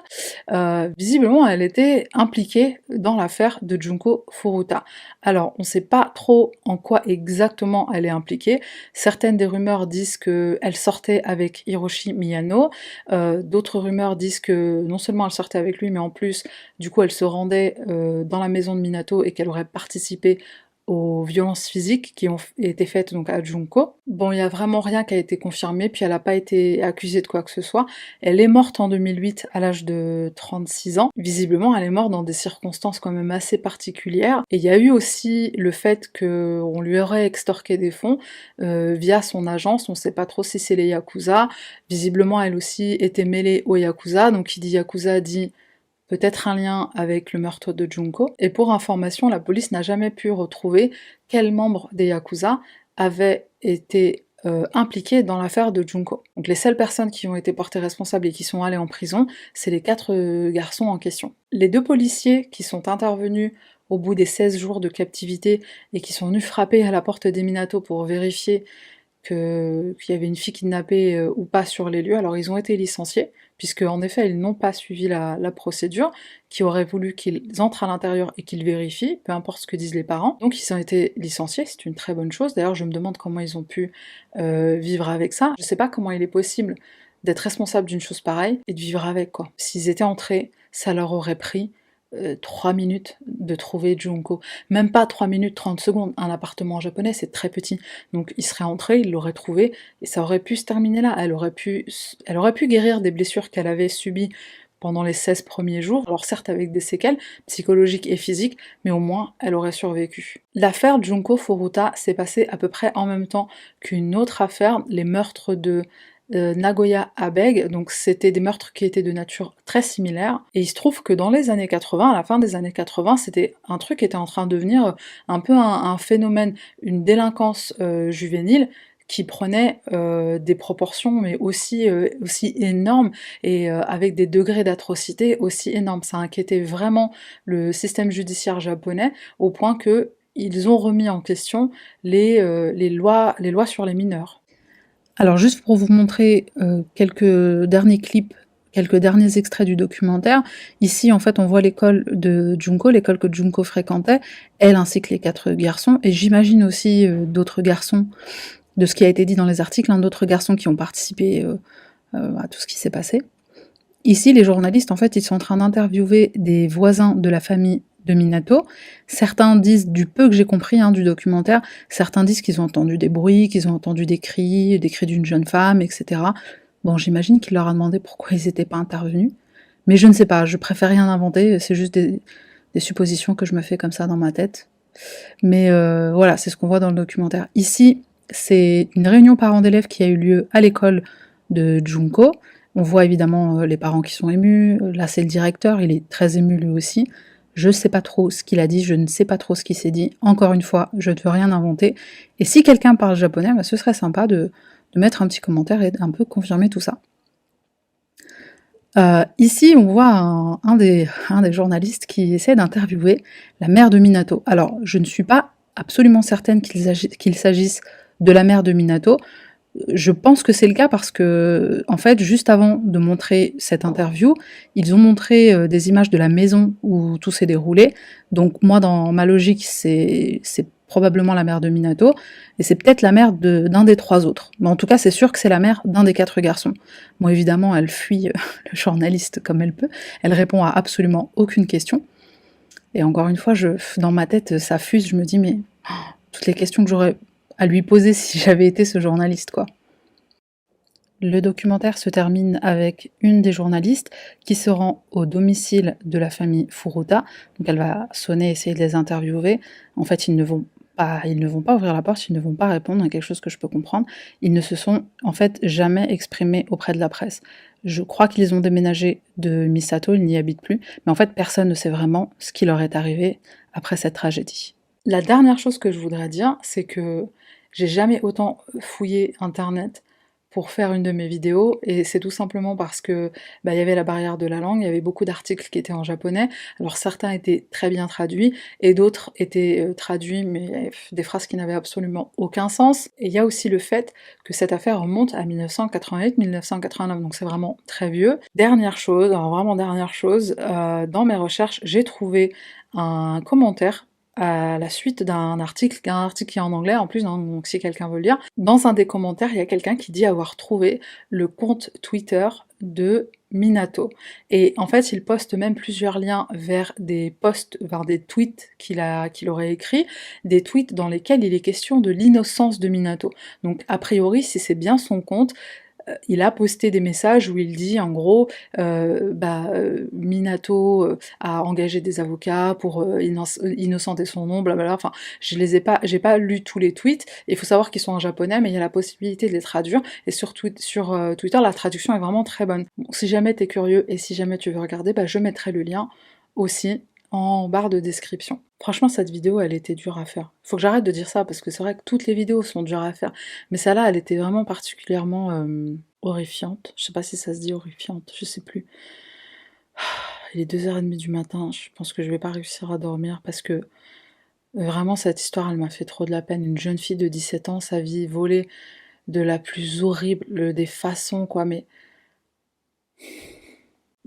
visiblement elle était impliquée dans l'affaire de Junko Furuta. Alors on sait pas trop en quoi exactement elle est impliquée, certaines des rumeurs disent qu'elle sortait avec Hiroshi Miyano, d'autres rumeurs disent que non seulement elle sortait avec lui, mais en plus du coup elle se rendait dans la maison de Minato et qu'elle aurait participé aux violences physiques qui ont été faites donc à Junko. Bon, il n'y a vraiment rien qui a été confirmé, puis elle n'a pas été accusée de quoi que ce soit. Elle est morte en 2008 à l'âge de 36 ans. Visiblement, elle est morte dans des circonstances quand même assez particulières. Et il y a eu aussi le fait qu'on lui aurait extorqué des fonds via son agence, on ne sait pas trop si c'est les Yakuza. Visiblement, elle aussi était mêlée aux Yakuza, donc qui dit Yakuza dit peut-être un lien avec le meurtre de Junko. Et pour information, la police n'a jamais pu retrouver quel membre des Yakuza avait été impliqué dans l'affaire de Junko. Donc les seules personnes qui ont été portées responsables et qui sont allées en prison, c'est les 4 garçons en question. Les 2 policiers qui sont intervenus au bout des 16 jours de captivité et qui sont venus frapper à la porte des Minato pour vérifier qu'il y avait une fille kidnappée ou pas sur les lieux, alors ils ont été licenciés, puisque en effet ils n'ont pas suivi la procédure, qui aurait voulu qu'ils entrent à l'intérieur et qu'ils vérifient, peu importe ce que disent les parents. Donc ils ont été licenciés, c'est une très bonne chose, d'ailleurs je me demande comment ils ont pu vivre avec ça. Je sais pas comment il est possible d'être responsable d'une chose pareille et de vivre avec quoi. S'ils étaient entrés, ça leur aurait pris 3 minutes de trouver Junko. Même pas 3 minutes 30 secondes. Un appartement japonais, c'est très petit. Donc il serait entré, il l'aurait trouvé, et ça aurait pu se terminer là. Elle aurait pu guérir des blessures qu'elle avait subies pendant les 16 premiers jours, alors certes avec des séquelles psychologiques et physiques, mais au moins elle aurait survécu. L'affaire Junko Furuta s'est passée à peu près en même temps qu'une autre affaire, les meurtres de Nagoya Abeg, donc c'était des meurtres qui étaient de nature très similaire, et il se trouve que dans les années 80, à la fin des années 80, c'était un truc qui était en train de devenir un peu un phénomène, une délinquance juvénile, qui prenait des proportions mais aussi énormes et avec des degrés d'atrocité aussi énormes. Ça inquiétait vraiment le système judiciaire japonais au point que ils ont remis en question les lois sur les mineurs. Alors juste pour vous montrer quelques derniers clips, quelques derniers extraits du documentaire, ici en fait on voit l'école de Junko, l'école que Junko fréquentait, elle ainsi que les 4 garçons, et j'imagine aussi d'autres garçons, de ce qui a été dit dans les articles, d'autres garçons qui ont participé à tout ce qui s'est passé. Ici, les journalistes, en fait, ils sont en train d'interviewer des voisins de la famille de Minato. Certains disent, du peu que j'ai compris du documentaire, certains disent qu'ils ont entendu des bruits, qu'ils ont entendu des cris d'une jeune femme, etc. Bon, j'imagine qu'il leur a demandé pourquoi ils n'étaient pas intervenus. Mais je ne sais pas, je préfère rien inventer, c'est juste des suppositions que je me fais comme ça dans ma tête. Mais voilà, c'est ce qu'on voit dans le documentaire. Ici, c'est une réunion parents d'élèves qui a eu lieu à l'école de Junko. On voit évidemment les parents qui sont émus. Là, c'est le directeur, il est très ému lui aussi. Je ne sais pas trop ce qu'il a dit, je ne sais pas trop ce qu'il s'est dit. Encore une fois, je ne veux rien inventer. Et si quelqu'un parle japonais, ce serait sympa de mettre un petit commentaire et un peu confirmer tout ça. Ici, on voit un des journalistes qui essaie d'interviewer la mère de Minato. Alors, je ne suis pas absolument certaine qu'il s'agisse de la mère de Minato. Je pense que c'est le cas parce que, en fait, juste avant de montrer cette interview, ils ont montré des images de la maison où tout s'est déroulé. Donc moi, dans ma logique, c'est probablement la mère de Minato, et c'est peut-être la mère d'un des 3 autres. Mais en tout cas, c'est sûr que c'est la mère d'un des 4 garçons. Bon, évidemment, elle fuit le journaliste comme elle peut. Elle répond à absolument aucune question. Et encore une fois, dans ma tête, ça fuse. Je me dis, mais toutes les questions que j'aurais à lui poser si j'avais été ce journaliste, quoi. Le documentaire se termine avec une des journalistes qui se rend au domicile de la famille Furuta. Donc elle va sonner, essayer de les interviewer. En fait, ils ne vont pas ouvrir la porte, ils ne vont pas répondre à quelque chose que je peux comprendre. Ils ne se sont en fait jamais exprimés auprès de la presse. Je crois qu'ils ont déménagé de Misato, ils n'y habitent plus, mais en fait personne ne sait vraiment ce qui leur est arrivé après cette tragédie. La dernière chose que je voudrais dire, c'est que j'ai jamais autant fouillé internet pour faire une de mes vidéos, et c'est tout simplement parce que il y avait la barrière de la langue, il y avait beaucoup d'articles qui étaient en japonais, alors certains étaient très bien traduits, et d'autres étaient traduits, mais des phrases qui n'avaient absolument aucun sens, et il y a aussi le fait que cette affaire remonte à 1988-1989, donc c'est vraiment très vieux. Dernière chose, alors vraiment dernière chose, dans mes recherches, j'ai trouvé un commentaire à la suite d'un article qui est en anglais en plus, donc si quelqu'un veut le lire. Dans un des commentaires, il y a quelqu'un qui dit avoir trouvé le compte Twitter de Minato. Et en fait, il poste même plusieurs liens vers des posts, vers des tweets qu'il aurait écrits, des tweets dans lesquels il est question de l'innocence de Minato. Donc a priori, si c'est bien son compte, il a posté des messages où il dit en gros Minato a engagé des avocats pour innocenter son nom, blablabla. Enfin, j'ai pas lu tous les tweets. Il faut savoir qu'ils sont en japonais, mais il y a la possibilité de les traduire. Et sur Twitter, la traduction est vraiment très bonne. Bon, si jamais t'es curieux et si jamais tu veux regarder, je mettrai le lien aussi en barre de description. Franchement, cette vidéo, elle était dure à faire. Faut que j'arrête de dire ça, parce que c'est vrai que toutes les vidéos sont dures à faire, mais celle-là, elle était vraiment particulièrement horrifiante. Je sais pas si ça se dit horrifiante, je sais plus. Il est 2h30 du matin, je pense que je vais pas réussir à dormir, parce que vraiment, cette histoire, elle m'a fait trop de la peine. Une jeune fille de 17 ans, sa vie volée de la plus horrible des façons, quoi, mais...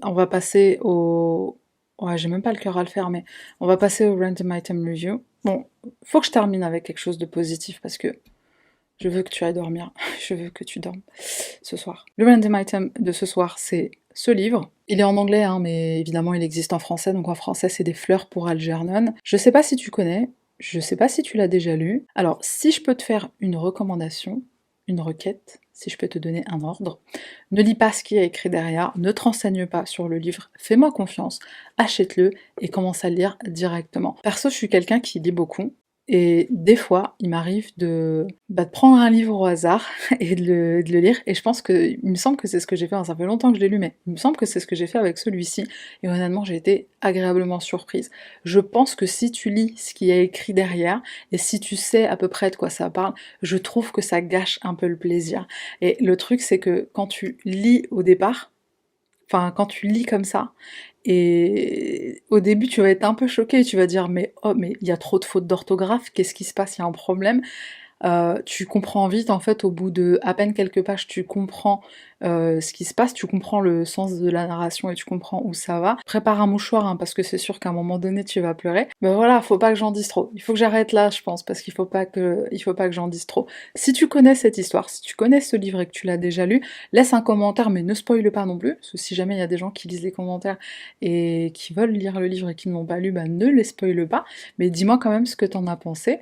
On va passer au... Ouais, j'ai même pas le cœur à le faire, mais on va passer au Random Item Review. Bon, faut que je termine avec quelque chose de positif, parce que je veux que tu ailles dormir. Je veux que tu dormes ce soir. Le Random Item de ce soir, c'est ce livre. Il est en anglais, mais évidemment, il existe en français, donc en français, c'est Des fleurs pour Algernon. Je sais pas si tu connais, je sais pas si tu l'as déjà lu. Alors, si je peux te faire une recommandation, une requête, si je peux te donner un ordre, ne lis pas ce qu'il y a écrit derrière, ne te renseigne pas sur le livre, fais-moi confiance, achète-le et commence à le lire directement. Perso, je suis quelqu'un qui lit beaucoup, Et des fois, il m'arrive de prendre un livre au hasard et de le lire et je pense que il me semble que c'est ce que j'ai fait, hein, ça fait longtemps que je l'ai lu, mais il me semble que c'est ce que j'ai fait avec celui-ci et honnêtement, j'ai été agréablement surprise. Je pense que si tu lis ce qu'il y a écrit derrière et si tu sais à peu près de quoi ça parle, je trouve que ça gâche un peu le plaisir. Et le truc, c'est que quand tu lis au départ, enfin, quand tu lis comme ça, et au début, tu vas être un peu choqué, tu vas dire: «Mais oh, mais il y a trop de fautes d'orthographe, qu'est-ce qui se passe? Il y a un problème?» Tu comprends vite, en fait, au bout de à peine quelques pages, tu comprends, ce qui se passe, tu comprends le sens de la narration et tu comprends où ça va. Prépare un mouchoir, hein, parce que c'est sûr qu'à un moment donné, tu vas pleurer. Mais voilà, faut pas que j'en dise trop. Il faut que j'arrête là, je pense, parce qu'il faut pas que j'en dise trop. Si tu connais cette histoire, si tu connais ce livre et que tu l'as déjà lu, laisse un commentaire, mais ne spoile pas non plus, parce que si jamais il y a des gens qui lisent les commentaires et qui veulent lire le livre et qui ne l'ont pas lu, bah, ne les spoile pas, mais dis-moi quand même ce que t'en as pensé.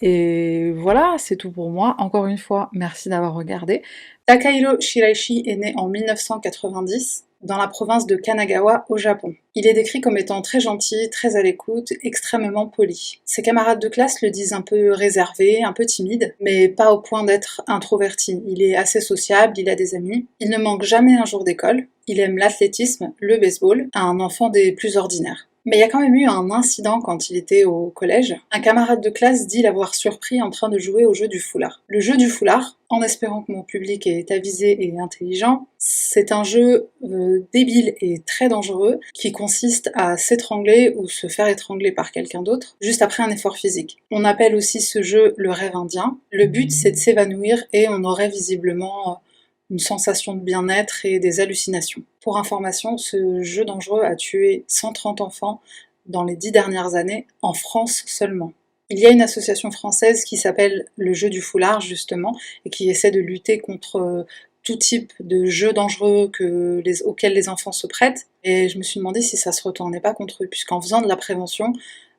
Et voilà, c'est tout pour moi. Encore une fois, merci d'avoir regardé. Takahiro Shiraishi est né en 1990 dans la province de Kanagawa au Japon. Il est décrit comme étant très gentil, très à l'écoute, extrêmement poli. Ses camarades de classe le disent un peu réservé, un peu timide, mais pas au point d'être introverti. Il est assez sociable, il a des amis. Il ne manque jamais un jour d'école. Il aime l'athlétisme, le baseball, un enfant des plus ordinaires. Mais il y a quand même eu un incident quand il était au collège. Un camarade de classe dit l'avoir surpris en train de jouer au jeu du foulard. Le jeu du foulard, en espérant que mon public est avisé et intelligent, c'est un jeu débile et très dangereux qui consiste à s'étrangler ou se faire étrangler par quelqu'un d'autre juste après un effort physique. On appelle aussi ce jeu le rêve indien. Le but, c'est de s'évanouir et on aurait visiblement une sensation de bien-être et des hallucinations. Pour information, ce jeu dangereux a tué 130 enfants dans les 10 dernières années, en France seulement. Il y a une association française qui s'appelle le jeu du foulard, justement, et qui essaie de lutter contre tout type de jeux dangereux auxquels les enfants se prêtent. Et je me suis demandé si ça se retournait pas contre eux, puisqu'en faisant de la prévention,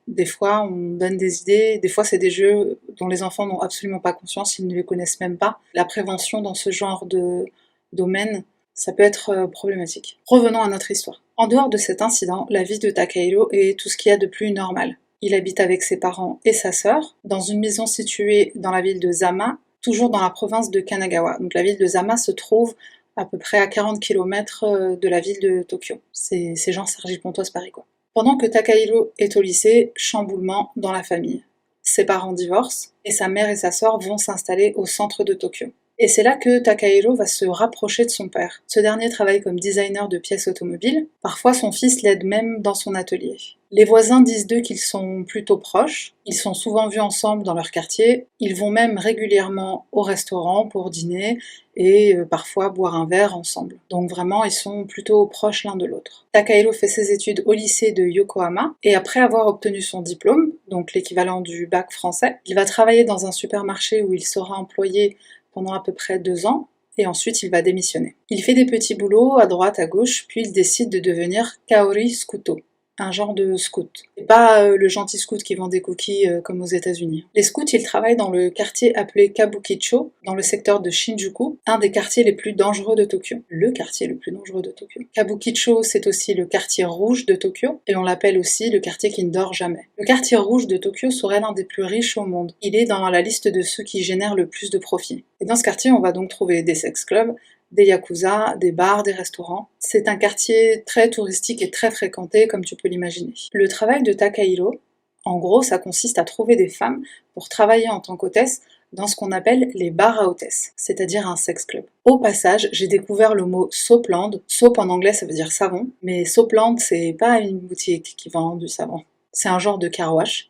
des fois on donne des idées, des fois c'est des jeux dont les enfants n'ont absolument pas conscience, ils ne les connaissent même pas. La prévention dans ce genre de domaine, ça peut être problématique. Revenons à notre histoire. En dehors de cet incident, la vie de Takahiro est tout ce qu'il y a de plus normal. Il habite avec ses parents et sa sœur, dans une maison située dans la ville de Zama, toujours dans la province de Kanagawa. Donc la ville de Zama se trouve à peu près à 40 km de la ville de Tokyo. C'est genre Cergy-Pontoise-Paris, quoi. Pendant que Takahiro est au lycée, chamboulement dans la famille. Ses parents divorcent et sa mère et sa sœur vont s'installer au centre de Tokyo. Et c'est là que Takahiro va se rapprocher de son père. Ce dernier travaille comme designer de pièces automobiles. Parfois, son fils l'aide même dans son atelier. Les voisins disent d'eux qu'ils sont plutôt proches. Ils sont souvent vus ensemble dans leur quartier. Ils vont même régulièrement au restaurant pour dîner et parfois boire un verre ensemble. Donc vraiment, ils sont plutôt proches l'un de l'autre. Takahiro fait ses études au lycée de Yokohama et après avoir obtenu son diplôme, donc l'équivalent du bac français, il va travailler dans un supermarché où il sera employé pendant à peu près 2 ans, et ensuite il va démissionner. Il fait des petits boulots à droite, à gauche, puis il décide de devenir Kaori Scuto, un genre de scout. Et pas le gentil scout qui vend des cookies comme aux États-Unis. Les scouts, ils travaillent dans le quartier appelé Kabukicho, dans le secteur de Shinjuku, un des quartiers les plus dangereux de Tokyo. Le quartier le plus dangereux de Tokyo. Kabukicho, c'est aussi le quartier rouge de Tokyo, et on l'appelle aussi le quartier qui ne dort jamais. Le quartier rouge de Tokyo serait l'un des plus riches au monde. Il est dans la liste de ceux qui génèrent le plus de profits. Et dans ce quartier, on va donc trouver des sex clubs, des yakuza, des bars, des restaurants. C'est un quartier très touristique et très fréquenté, comme tu peux l'imaginer. Le travail de Takahiro, en gros, ça consiste à trouver des femmes pour travailler en tant qu'hôtesse dans ce qu'on appelle les bars à hôtesses, c'est-à-dire un sex club. Au passage, j'ai découvert le mot soapland. Soap en anglais, ça veut dire savon, mais soapland, c'est pas une boutique qui vend du savon. C'est un genre de car wash,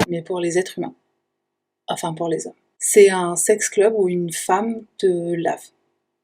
mais pour les êtres humains. Enfin, pour les hommes. C'est un sex club où une femme te lave.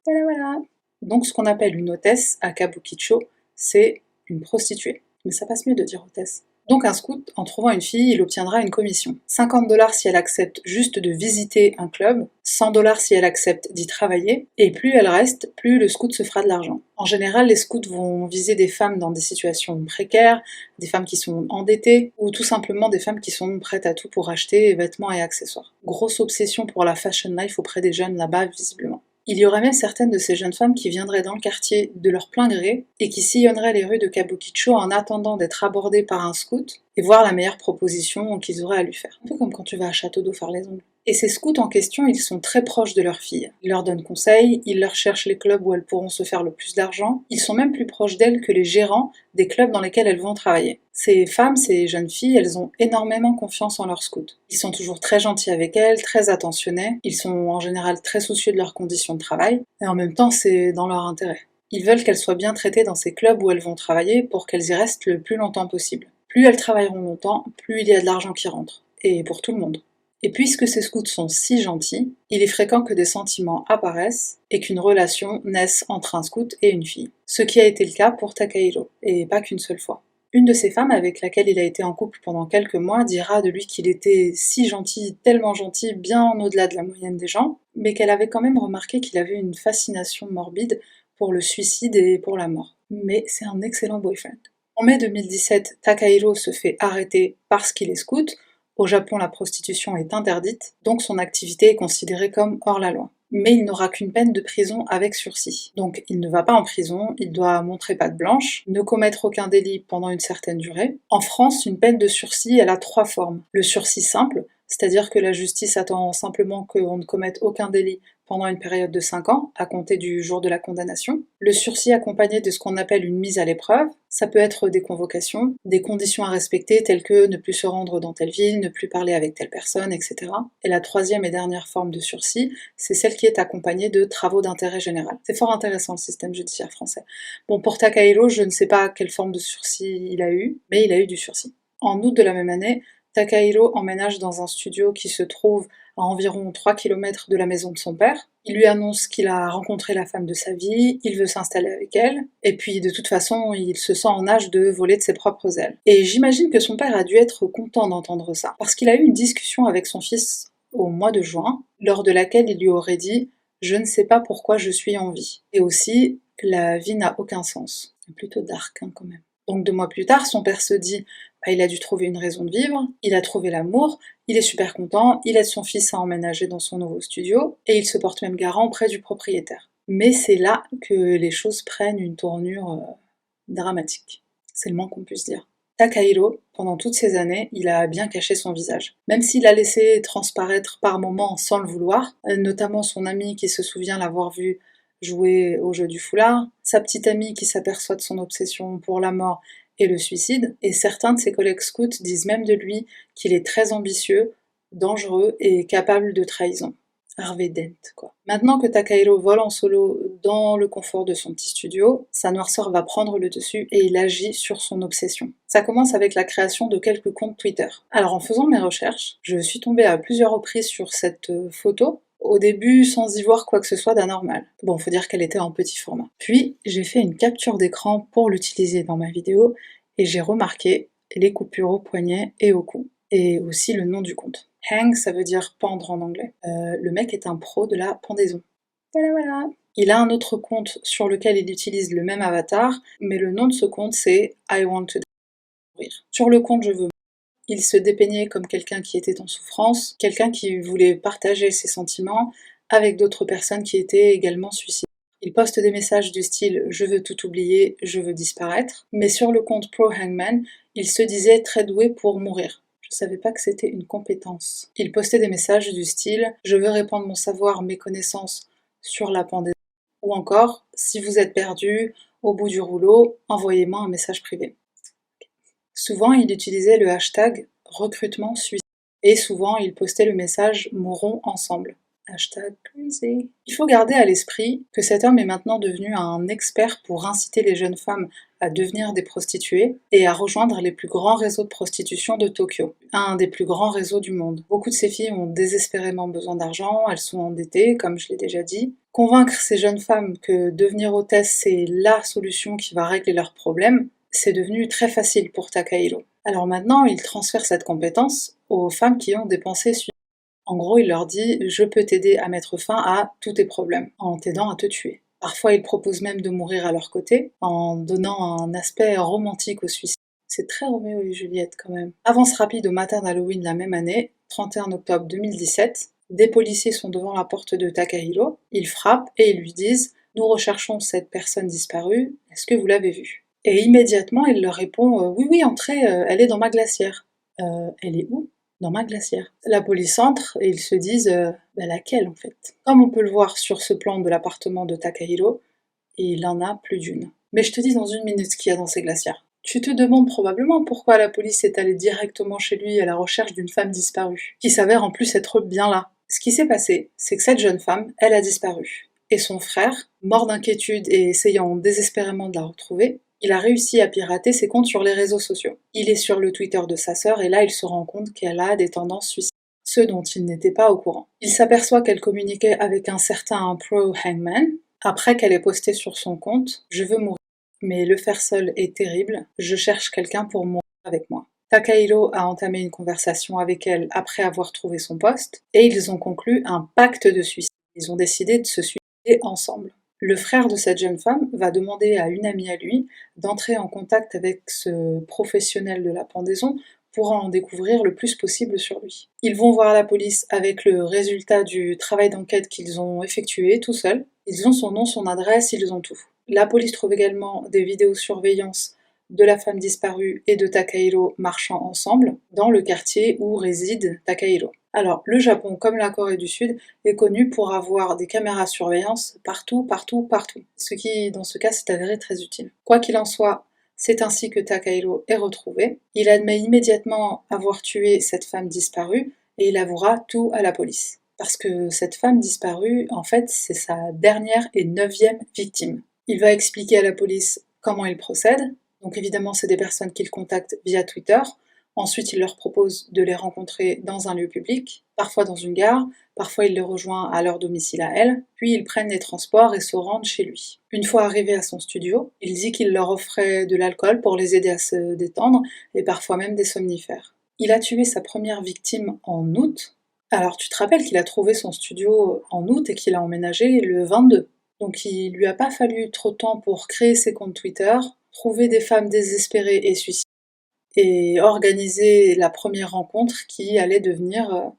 Voilà, voilà. Donc ce qu'on appelle une hôtesse à Kabukicho, c'est une prostituée. Mais ça passe mieux de dire hôtesse. Donc un scout, en trouvant une fille, il obtiendra une commission. 50$ si elle accepte juste de visiter un club, 100$ si elle accepte d'y travailler, et plus elle reste, plus le scout se fera de l'argent. En général, les scouts vont viser des femmes dans des situations précaires, des femmes qui sont endettées, ou tout simplement des femmes qui sont prêtes à tout pour acheter vêtements et accessoires. Grosse obsession pour la fashion life auprès des jeunes là-bas, visiblement. Il y aurait même certaines de ces jeunes femmes qui viendraient dans le quartier de leur plein gré et qui sillonneraient les rues de Kabukicho en attendant d'être abordées par un scout et voir la meilleure proposition qu'ils auraient à lui faire. Un peu comme quand tu vas à Château d'eau faire les ongles. Et ces scouts en question, ils sont très proches de leurs filles. Ils leur donnent conseil, ils leur cherchent les clubs où elles pourront se faire le plus d'argent, ils sont même plus proches d'elles que les gérants des clubs dans lesquels elles vont travailler. Ces femmes, ces jeunes filles, elles ont énormément confiance en leurs scouts. Ils sont toujours très gentils avec elles, très attentionnés, ils sont en général très soucieux de leurs conditions de travail, et en même temps c'est dans leur intérêt. Ils veulent qu'elles soient bien traitées dans ces clubs où elles vont travailler pour qu'elles y restent le plus longtemps possible. Plus elles travailleront longtemps, plus il y a de l'argent qui rentre. Et pour tout le monde. Et puisque ces scouts sont si gentils, il est fréquent que des sentiments apparaissent et qu'une relation naisse entre un scout et une fille. Ce qui a été le cas pour Takahiro, et pas qu'une seule fois. Une de ces femmes avec laquelle il a été en couple pendant quelques mois dira de lui qu'il était si gentil, tellement gentil, bien au-delà de la moyenne des gens, mais qu'elle avait quand même remarqué qu'il avait une fascination morbide pour le suicide et pour la mort. Mais c'est un excellent boyfriend. En mai 2017, Takahiro se fait arrêter parce qu'il est scout. Au Japon, la prostitution est interdite, donc son activité est considérée comme hors la loi. Mais il n'aura qu'une peine de prison avec sursis. Donc il ne va pas en prison, il doit montrer patte blanche, ne commettre aucun délit pendant une certaine durée. En France, une peine de sursis, elle a 3 formes. Le sursis simple, c'est-à-dire que la justice attend simplement qu'on ne commette aucun délit pendant une période de 5 ans, à compter du jour de la condamnation. Le sursis accompagné de ce qu'on appelle une mise à l'épreuve, ça peut être des convocations, des conditions à respecter telles que ne plus se rendre dans telle ville, ne plus parler avec telle personne, etc. Et la 3e et dernière forme de sursis, c'est celle qui est accompagnée de travaux d'intérêt général. C'est fort intéressant le système judiciaire français. Bon, pour Takahiro, je ne sais pas quelle forme de sursis il a eu, mais il a eu du sursis. En août de la même année, Takahiro emménage dans un studio qui se trouve à environ 3 km de la maison de son père. Il lui annonce qu'il a rencontré la femme de sa vie, il veut s'installer avec elle, et puis de toute façon, il se sent en âge de voler de ses propres ailes. Et j'imagine que son père a dû être content d'entendre ça, parce qu'il a eu une discussion avec son fils au mois de juin, lors de laquelle il lui aurait dit « Je ne sais pas pourquoi je suis en vie ». Et aussi « La vie n'a aucun sens ». C'est plutôt dark quand même. Donc 2 mois plus tard, son père se dit il a dû trouver une raison de vivre, il a trouvé l'amour, il est super content, il aide son fils à emménager dans son nouveau studio, et il se porte même garant auprès du propriétaire. Mais c'est là que les choses prennent une tournure dramatique. C'est le moins qu'on puisse dire. Takahiro, pendant toutes ces années, il a bien caché son visage. Même s'il a laissé transparaître par moments sans le vouloir, notamment son ami qui se souvient l'avoir vu jouer au jeu du foulard, sa petite amie qui s'aperçoit de son obsession pour la mort et le suicide, et certains de ses collègues scouts disent même de lui qu'il est très ambitieux, dangereux et capable de trahison. Harvey Dent, quoi. Maintenant que Takahiro vole en solo dans le confort de son petit studio, sa noirceur va prendre le dessus et il agit sur son obsession. Ça commence avec la création de quelques comptes Twitter. Alors en faisant mes recherches, je suis tombée à plusieurs reprises sur cette photo, au début sans y voir quoi que ce soit d'anormal. Bon, faut dire qu'elle était en petit format. Puis, j'ai fait une capture d'écran pour l'utiliser dans ma vidéo, et j'ai remarqué les coupures au poignet et au cou, et aussi le nom du compte. Hang, ça veut dire pendre en anglais. Le mec est un pro de la pendaison. Voilà. Il a un autre compte sur lequel il utilise le même avatar, mais le nom de ce compte c'est I want to mourir. Sur le compte Je veux. Il se dépeignait comme quelqu'un qui était en souffrance, quelqu'un qui voulait partager ses sentiments avec d'autres personnes qui étaient également suicidaires. Il poste des messages du style « Je veux tout oublier, je veux disparaître », mais sur le compte Pro Hangman, il se disait très doué pour mourir. Je savais pas que c'était une compétence. Il postait des messages du style « Je veux répandre mon savoir, mes connaissances sur la pendaison », ou encore « Si vous êtes perdu, au bout du rouleau, envoyez-moi un message privé ». Souvent, il utilisait le hashtag recrutement suicide. Et souvent, il postait le message mourons ensemble. Hashtag crazy. Il faut garder à l'esprit que cet homme est maintenant devenu un expert pour inciter les jeunes femmes à devenir des prostituées et à rejoindre les plus grands réseaux de prostitution de Tokyo, un des plus grands réseaux du monde. Beaucoup de ces filles ont désespérément besoin d'argent, elles sont endettées, comme je l'ai déjà dit. Convaincre ces jeunes femmes que devenir hôtesse c'est la solution qui va régler leurs problèmes, c'est devenu très facile pour Takahiro. Alors maintenant, il transfère cette compétence aux femmes qui ont des pensées suicidaires. En gros, il leur dit « Je peux t'aider à mettre fin à tous tes problèmes, en t'aidant à te tuer ». Parfois, il propose même de mourir à leur côté, en donnant un aspect romantique au suicide. C'est très Roméo et Juliette quand même. Avance rapide au matin d'Halloween la même année, 31 octobre 2017, Des policiers sont devant la porte de Takahiro, ils frappent et ils lui disent « Nous recherchons cette personne disparue, est-ce que vous l'avez vue ?» Et immédiatement, il leur répond « Oui, oui, entrez, elle est dans ma glacière. » Elle est où? Dans ma glacière. La police entre et ils se disent bah, laquelle en fait? Comme on peut le voir sur ce plan de l'appartement de Takahiro, il en a plus d'une. Mais je te dis dans une minute ce qu'il y a dans ces glacières. Tu te demandes probablement pourquoi la police est allée directement chez lui à la recherche d'une femme disparue, qui s'avère en plus être bien là. Ce qui s'est passé, c'est que cette jeune femme, elle a disparu. Et son frère, mort d'inquiétude et essayant désespérément de la retrouver, il a réussi à pirater ses comptes sur les réseaux sociaux. Il est sur le Twitter de sa sœur et là il se rend compte qu'elle a des tendances suicidaires, ce dont il n'était pas au courant. Il s'aperçoit qu'elle communiquait avec un certain Pro Hangman, après qu'elle ait posté sur son compte « Je veux mourir, mais le faire seul est terrible, je cherche quelqu'un pour mourir avec moi ». Takahiro a entamé une conversation avec elle après avoir trouvé son poste, et ils ont conclu un pacte de suicide. Ils ont décidé de se suicider ensemble. Le frère de cette jeune femme va demander à une amie à lui d'entrer en contact avec ce professionnel de la pendaison pour en découvrir le plus possible sur lui. Ils vont voir la police avec le résultat du travail d'enquête qu'ils ont effectué tout seuls. Ils ont son nom, son adresse, ils ont tout. La police trouve également des vidéosurveillance de la femme disparue et de Takahiro marchant ensemble dans le quartier où réside Takahiro. Alors, le Japon, comme la Corée du Sud, est connu pour avoir des caméras de surveillance partout, partout, partout. Ce qui, dans ce cas, s'est avéré très utile. Quoi qu'il en soit, c'est ainsi que Takahiro est retrouvé. Il admet immédiatement avoir tué cette femme disparue et il avouera tout à la police. Parce que cette femme disparue, en fait, c'est sa dernière et 9e victime. Il va expliquer à la police comment il procède. Donc évidemment, c'est des personnes qu'il contacte via Twitter. Ensuite, il leur propose de les rencontrer dans un lieu public, parfois dans une gare, parfois il les rejoint à leur domicile à elle, puis ils prennent les transports et se rendent chez lui. Une fois arrivé à son studio, il dit qu'il leur offrait de l'alcool pour les aider à se détendre, et parfois même des somnifères. Il a tué sa première victime en août. Alors tu te rappelles qu'il a trouvé son studio en août et qu'il a emménagé le 22. Donc il lui a pas fallu trop de temps pour créer ses comptes Twitter, trouver des femmes désespérées et suicider, et organiser la première rencontre qui allait devenir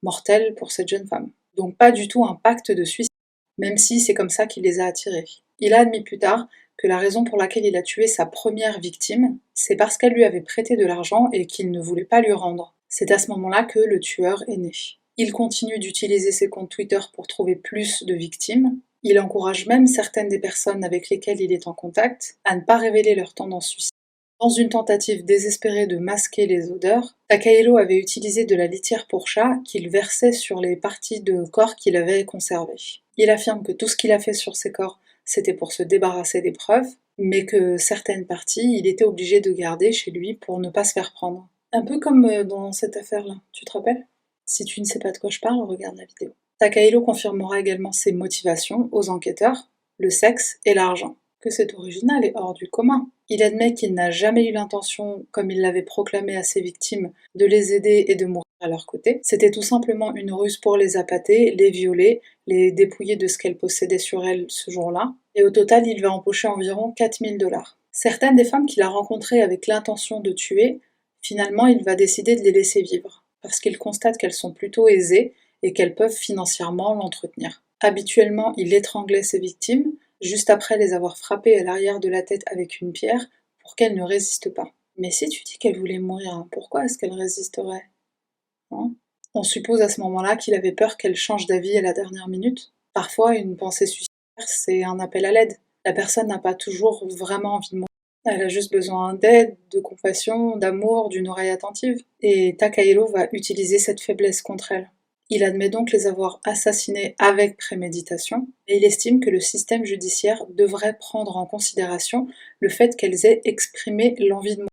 mortelle pour cette jeune femme. Donc pas du tout un pacte de suicide, même si c'est comme ça qu'il les a attirés. Il a admis plus tard que la raison pour laquelle il a tué sa première victime, c'est parce qu'elle lui avait prêté de l'argent et qu'il ne voulait pas lui rendre. C'est à ce moment-là que le tueur est né. Il continue d'utiliser ses comptes Twitter pour trouver plus de victimes. Il encourage même certaines des personnes avec lesquelles il est en contact à ne pas révéler leur tendance suicide. Dans une tentative désespérée de masquer les odeurs, Takahiro avait utilisé de la litière pour chat qu'il versait sur les parties de corps qu'il avait conservées. Il affirme que tout ce qu'il a fait sur ces corps, c'était pour se débarrasser des preuves, mais que certaines parties, il était obligé de garder chez lui pour ne pas se faire prendre. Un peu comme dans cette affaire-là, tu te rappelles? Si tu ne sais pas de quoi je parle, regarde la vidéo. Takahiro confirmera également ses motivations aux enquêteurs, le sexe et l'argent. Que c'est original et hors du commun. Il admet qu'il n'a jamais eu l'intention, comme il l'avait proclamé à ses victimes, de les aider et de mourir à leur côté. C'était tout simplement une ruse pour les appâter, les violer, les dépouiller de ce qu'elles possédaient sur elles ce jour-là. Et au total, il va empocher environ 4000 $. Certaines des femmes qu'il a rencontrées avec l'intention de tuer, finalement, il va décider de les laisser vivre, parce qu'il constate qu'elles sont plutôt aisées et qu'elles peuvent financièrement l'entretenir. Habituellement, il étranglait ses victimes, juste après les avoir frappées à l'arrière de la tête avec une pierre pour qu'elles ne résistent pas. Mais si tu dis qu'elle voulait mourir, pourquoi est-ce qu'elle résisterait? Hein? On suppose à ce moment-là qu'il avait peur qu'elle change d'avis à la dernière minute. Parfois, une pensée suicidaire, c'est un appel à l'aide. La personne n'a pas toujours vraiment envie de mourir. Elle a juste besoin d'aide, de compassion, d'amour, d'une oreille attentive. Et Takahiro va utiliser cette faiblesse contre elle. Il admet donc les avoir assassinés avec préméditation, et il estime que le système judiciaire devrait prendre en considération le fait qu'elles aient exprimé l'envie de mourir.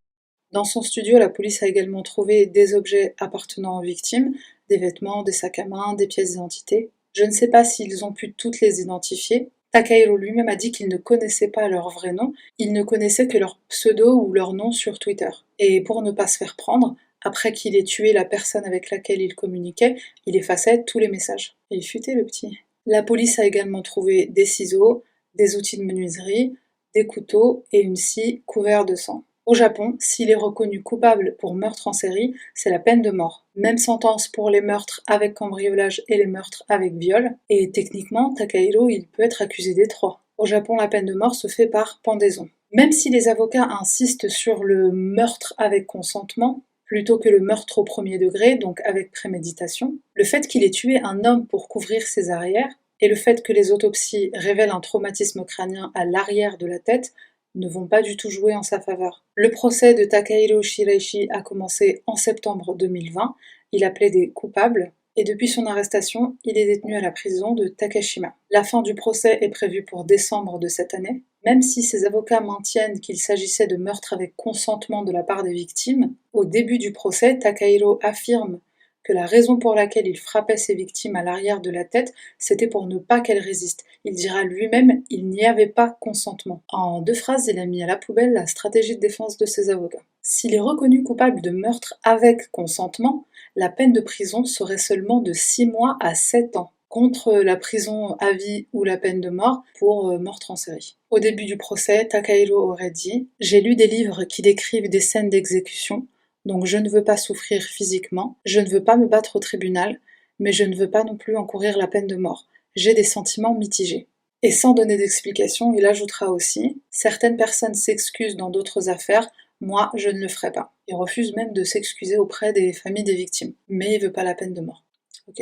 Dans son studio, la police a également trouvé des objets appartenant aux victimes, des vêtements, des sacs à main, des pièces d'identité. Je ne sais pas s'ils ont pu toutes les identifier. Takahiro lui-même a dit qu'il ne connaissait pas leur vrai nom, il ne connaissait que leur pseudo ou leur nom sur Twitter. Et pour ne pas se faire prendre, après qu'il ait tué la personne avec laquelle il communiquait, il effaçait tous les messages. Et il futait le petit. La police a également trouvé des ciseaux, des outils de menuiserie, des couteaux et une scie couverts de sang. Au Japon, s'il est reconnu coupable pour meurtre en série, c'est la peine de mort. Même sentence pour les meurtres avec cambriolage et les meurtres avec viol. Et techniquement, Takahiro, il peut être accusé des trois. Au Japon, la peine de mort se fait par pendaison. Même si les avocats insistent sur le meurtre avec consentement, plutôt que le meurtre au premier degré, donc avec préméditation, le fait qu'il ait tué un homme pour couvrir ses arrières, et le fait que les autopsies révèlent un traumatisme crânien à l'arrière de la tête, ne vont pas du tout jouer en sa faveur. Le procès de Takahiro Shiraishi a commencé en septembre 2020, il a plaidé coupable, et depuis son arrestation, il est détenu à la prison de Takashima. La fin du procès est prévue pour décembre de cette année. Même si ses avocats maintiennent qu'il s'agissait de meurtre avec consentement de la part des victimes, au début du procès, Takahiro affirme que la raison pour laquelle il frappait ses victimes à l'arrière de la tête, c'était pour ne pas qu'elles résistent. Il dira lui-même il n'y avait pas consentement. En 2 phrases, il a mis à la poubelle la stratégie de défense de ses avocats. S'il est reconnu coupable de meurtre avec consentement, la peine de prison serait seulement de 6 mois à 7 ans, contre la prison à vie ou la peine de mort pour meurtre en série. Au début du procès, Takahiro aurait dit « J'ai lu des livres qui décrivent des scènes d'exécution, donc je ne veux pas souffrir physiquement, je ne veux pas me battre au tribunal, mais je ne veux pas non plus encourir la peine de mort. J'ai des sentiments mitigés. » Et sans donner d'explication, il ajoutera aussi « Certaines personnes s'excusent dans d'autres affaires, moi je ne le ferai pas. » Il refuse même de s'excuser auprès des familles des victimes, mais il veut pas la peine de mort. Ok.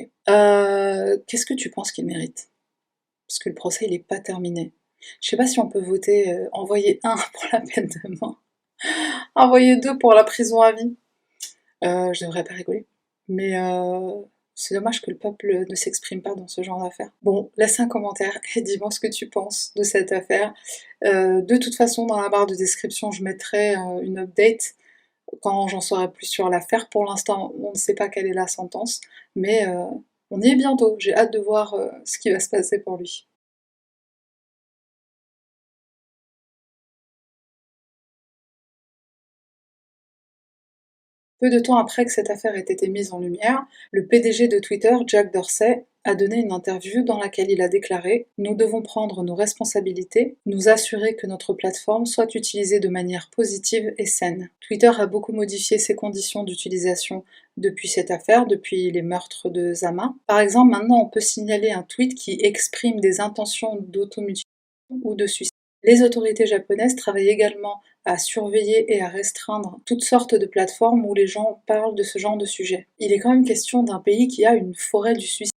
Qu'est-ce que tu penses qu'il mérite? Parce que le procès il est pas terminé. Je sais pas si on peut voter envoyer 1 pour la peine de mort. Envoyer 2 pour la prison à vie. Je devrais pas rigoler. Mais c'est dommage que le peuple ne s'exprime pas dans ce genre d'affaires. Bon, laisse un commentaire et dis-moi ce que tu penses de cette affaire. De toute façon, dans la barre de description, je mettrai une update quand j'en saurai plus sur l'affaire. Pour l'instant, on ne sait pas quelle est la sentence, mais on y est bientôt. J'ai hâte de voir ce qui va se passer pour lui. Peu de temps après que cette affaire ait été mise en lumière, le PDG de Twitter, Jack Dorsey, a donné une interview dans laquelle il a déclaré « Nous devons prendre nos responsabilités, nous assurer que notre plateforme soit utilisée de manière positive et saine. » Twitter a beaucoup modifié ses conditions d'utilisation depuis cette affaire, depuis les meurtres de Zama. Par exemple, maintenant on peut signaler un tweet qui exprime des intentions d'automutilation ou de suicide. Les autorités japonaises travaillent également à surveiller et à restreindre toutes sortes de plateformes où les gens parlent de ce genre de sujet. Il est quand même question d'un pays qui a une forêt du suicide,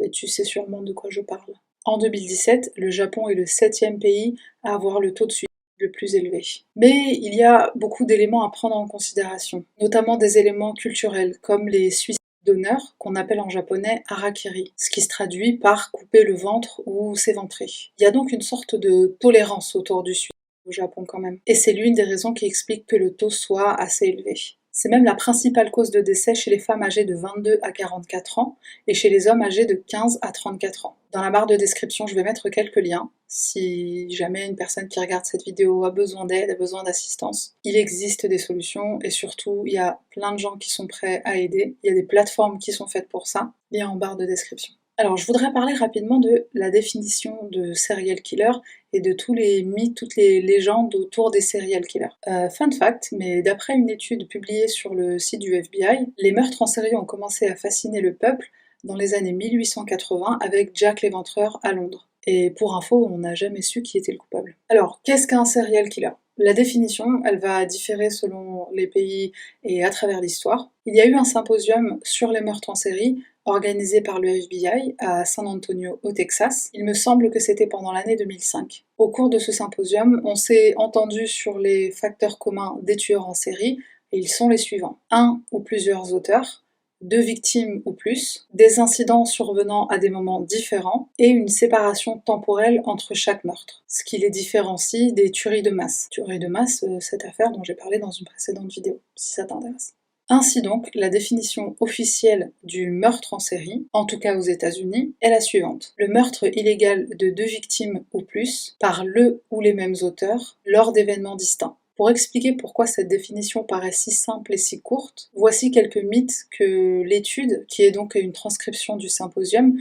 et tu sais sûrement de quoi je parle. En 2017, le Japon est le 7e pays à avoir le taux de suicide le plus élevé. Mais il y a beaucoup d'éléments à prendre en considération, notamment des éléments culturels, comme les suicides d'honneur, qu'on appelle en japonais harakiri, ce qui se traduit par couper le ventre ou s'éventrer. Il y a donc une sorte de tolérance autour du suicide au Japon quand même. Et c'est l'une des raisons qui explique que le taux soit assez élevé. C'est même la principale cause de décès chez les femmes âgées de 22 à 44 ans et chez les hommes âgés de 15 à 34 ans. Dans la barre de description, je vais mettre quelques liens. Si jamais une personne qui regarde cette vidéo a besoin d'aide, a besoin d'assistance, il existe des solutions et surtout, il y a plein de gens qui sont prêts à aider. Il y a des plateformes qui sont faites pour ça. Lien en barre de description. Alors, je voudrais parler rapidement de la définition de serial killer et de tous les mythes, toutes les légendes autour des serial killers. Fun fact, mais d'après une étude publiée sur le site du FBI, les meurtres en série ont commencé à fasciner le peuple dans les années 1880 avec Jack l'Éventreur à Londres. Et pour info, on n'a jamais su qui était le coupable. Alors, qu'est-ce qu'un serial killer? La définition, elle va différer selon les pays et à travers l'histoire. Il y a eu un symposium sur les meurtres en série organisé par le FBI à San Antonio au Texas. Il me semble que c'était pendant l'année 2005. Au cours de ce symposium, on s'est entendu sur les facteurs communs des tueurs en série, et ils sont les suivants. Un ou plusieurs auteurs, 2 victimes ou plus, des incidents survenant à des moments différents, et une séparation temporelle entre chaque meurtre, ce qui les différencie des tueries de masse. Tueries de masse, cette affaire dont j'ai parlé dans une précédente vidéo, si ça t'intéresse. Ainsi donc, la définition officielle du meurtre en série, en tout cas aux États-Unis, est la suivante. Le meurtre illégal de 2 victimes ou plus par le ou les mêmes auteurs lors d'événements distincts. Pour expliquer pourquoi cette définition paraît si simple et si courte, voici quelques mythes que l'étude, qui est donc une transcription du symposium,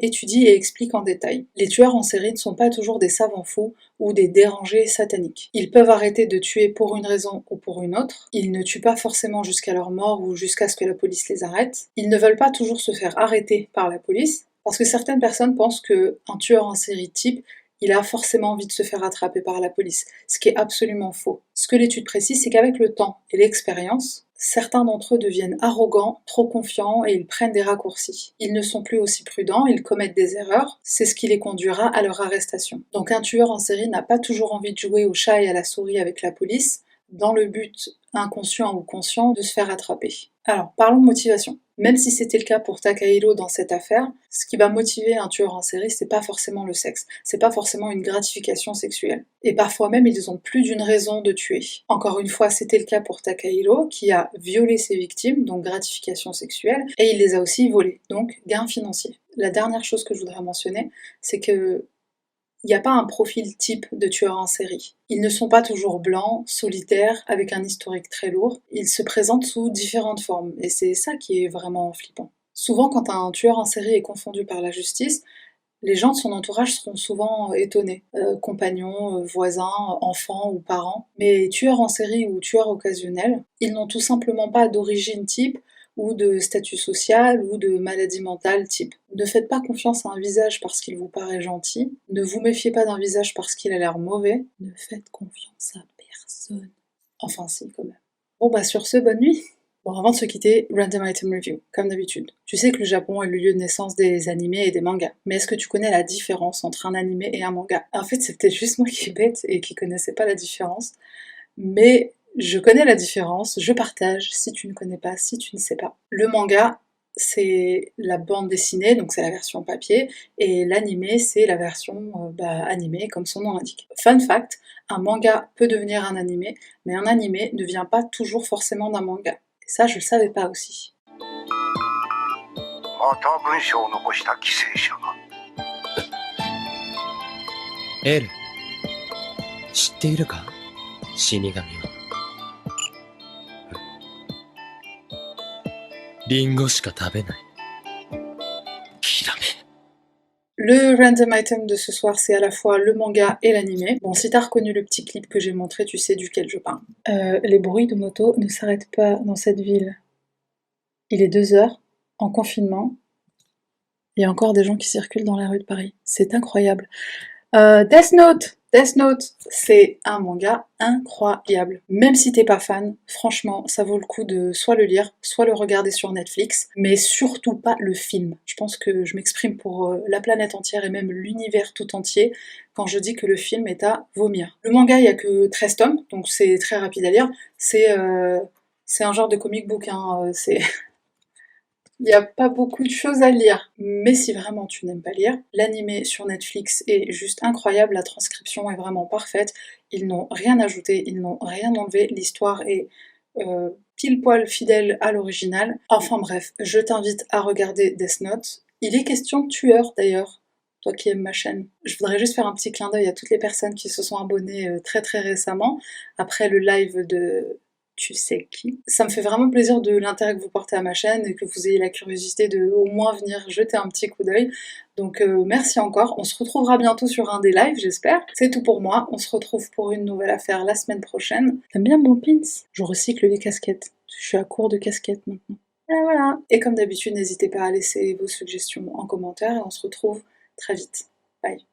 étudie et explique en détail. Les tueurs en série ne sont pas toujours des savants fous ou des dérangés sataniques. Ils peuvent arrêter de tuer pour une raison ou pour une autre. Ils ne tuent pas forcément jusqu'à leur mort ou jusqu'à ce que la police les arrête. Ils ne veulent pas toujours se faire arrêter par la police, parce que certaines personnes pensent qu'un tueur en série type, il a forcément envie de se faire attraper par la police, ce qui est absolument faux. Ce que l'étude précise, c'est qu'avec le temps et l'expérience, certains d'entre eux deviennent arrogants, trop confiants et ils prennent des raccourcis. Ils ne sont plus aussi prudents, ils commettent des erreurs, c'est ce qui les conduira à leur arrestation. Donc un tueur en série n'a pas toujours envie de jouer au chat et à la souris avec la police, dans le but, inconscient ou conscient, de se faire attraper. Alors, parlons motivation. Même si c'était le cas pour Takahiro dans cette affaire, ce qui va motiver un tueur en série, c'est pas forcément le sexe, c'est pas forcément une gratification sexuelle. Et parfois même, ils ont plus d'une raison de tuer. Encore une fois, c'était le cas pour Takahiro, qui a violé ses victimes, donc gratification sexuelle, et il les a aussi volées, donc gain financier. La dernière chose que je voudrais mentionner, c'est que il n'y a pas un profil type de tueur en série. Ils ne sont pas toujours blancs, solitaires, avec un historique très lourd. Ils se présentent sous différentes formes, et c'est ça qui est vraiment flippant. Souvent, quand un tueur en série est confondu par la justice, les gens de son entourage seront souvent étonnés. Compagnons, voisins, enfants ou parents. Mais tueurs en série ou tueurs occasionnels, ils n'ont tout simplement pas d'origine type, ou de statut social, ou de maladie mentale type. Ne faites pas confiance à un visage parce qu'il vous paraît gentil, ne vous méfiez pas d'un visage parce qu'il a l'air mauvais, ne faites confiance à personne. Enfin si, quand même. Bon bah sur ce, bonne nuit. Bon, avant de se quitter, Random Item Review, comme d'habitude. Tu sais que le Japon est le lieu de naissance des animés et des mangas, mais est-ce que tu connais la différence entre un animé et un manga? En fait, c'est peut-être juste moi qui est bête et qui connaissais pas la différence, mais je connais la différence, je partage, si tu ne connais pas, si tu ne sais pas. Le manga, c'est la bande dessinée, donc c'est la version papier, et l'animé, c'est la version animée, comme son nom l'indique. Fun fact, un manga peut devenir un animé, mais un animé ne vient pas toujours forcément d'un manga. Et ça, je le savais pas aussi. また文章を残した犠牲者が。エル、知っているか？死神は。リンゴしか食べない。キラメ。 Le random item de ce soir, c'est à la fois le manga et l'animé. Bon, si t'as reconnu le petit clip que j'ai montré, tu sais duquel je parle. Les bruits de moto ne s'arrêtent pas dans cette ville. Il est 2h, en confinement. Il y a encore des gens qui circulent dans la rue de Paris. C'est incroyable. Death Note, c'est un manga incroyable. Même si t'es pas fan, franchement, ça vaut le coup de soit le lire, soit le regarder sur Netflix, mais surtout pas le film. Je pense que je m'exprime pour la planète entière et même l'univers tout entier quand je dis que le film est à vomir. Le manga, il y a que 13 tomes, donc c'est très rapide à lire. C'est un genre de comic book, hein, c'est... Il n'y a pas beaucoup de choses à lire, mais si vraiment tu n'aimes pas lire, l'animé sur Netflix est juste incroyable, la transcription est vraiment parfaite, ils n'ont rien ajouté, ils n'ont rien enlevé, l'histoire est pile poil fidèle à l'original. Enfin bref, je t'invite à regarder Death Note. Il est question de tueur d'ailleurs, toi qui aimes ma chaîne. Je voudrais juste faire un petit clin d'œil à toutes les personnes qui se sont abonnées très très récemment, après le live de... tu sais qui. Ça me fait vraiment plaisir de l'intérêt que vous portez à ma chaîne et que vous ayez la curiosité de au moins venir jeter un petit coup d'œil. Donc merci encore, on se retrouvera bientôt sur un des lives, j'espère. C'est tout pour moi, on se retrouve pour une nouvelle affaire la semaine prochaine. T'aimes bien mon pins? Je recycle les casquettes, je suis à court de casquettes maintenant. Et voilà. Et comme d'habitude, n'hésitez pas à laisser vos suggestions en commentaire et on se retrouve très vite. Bye.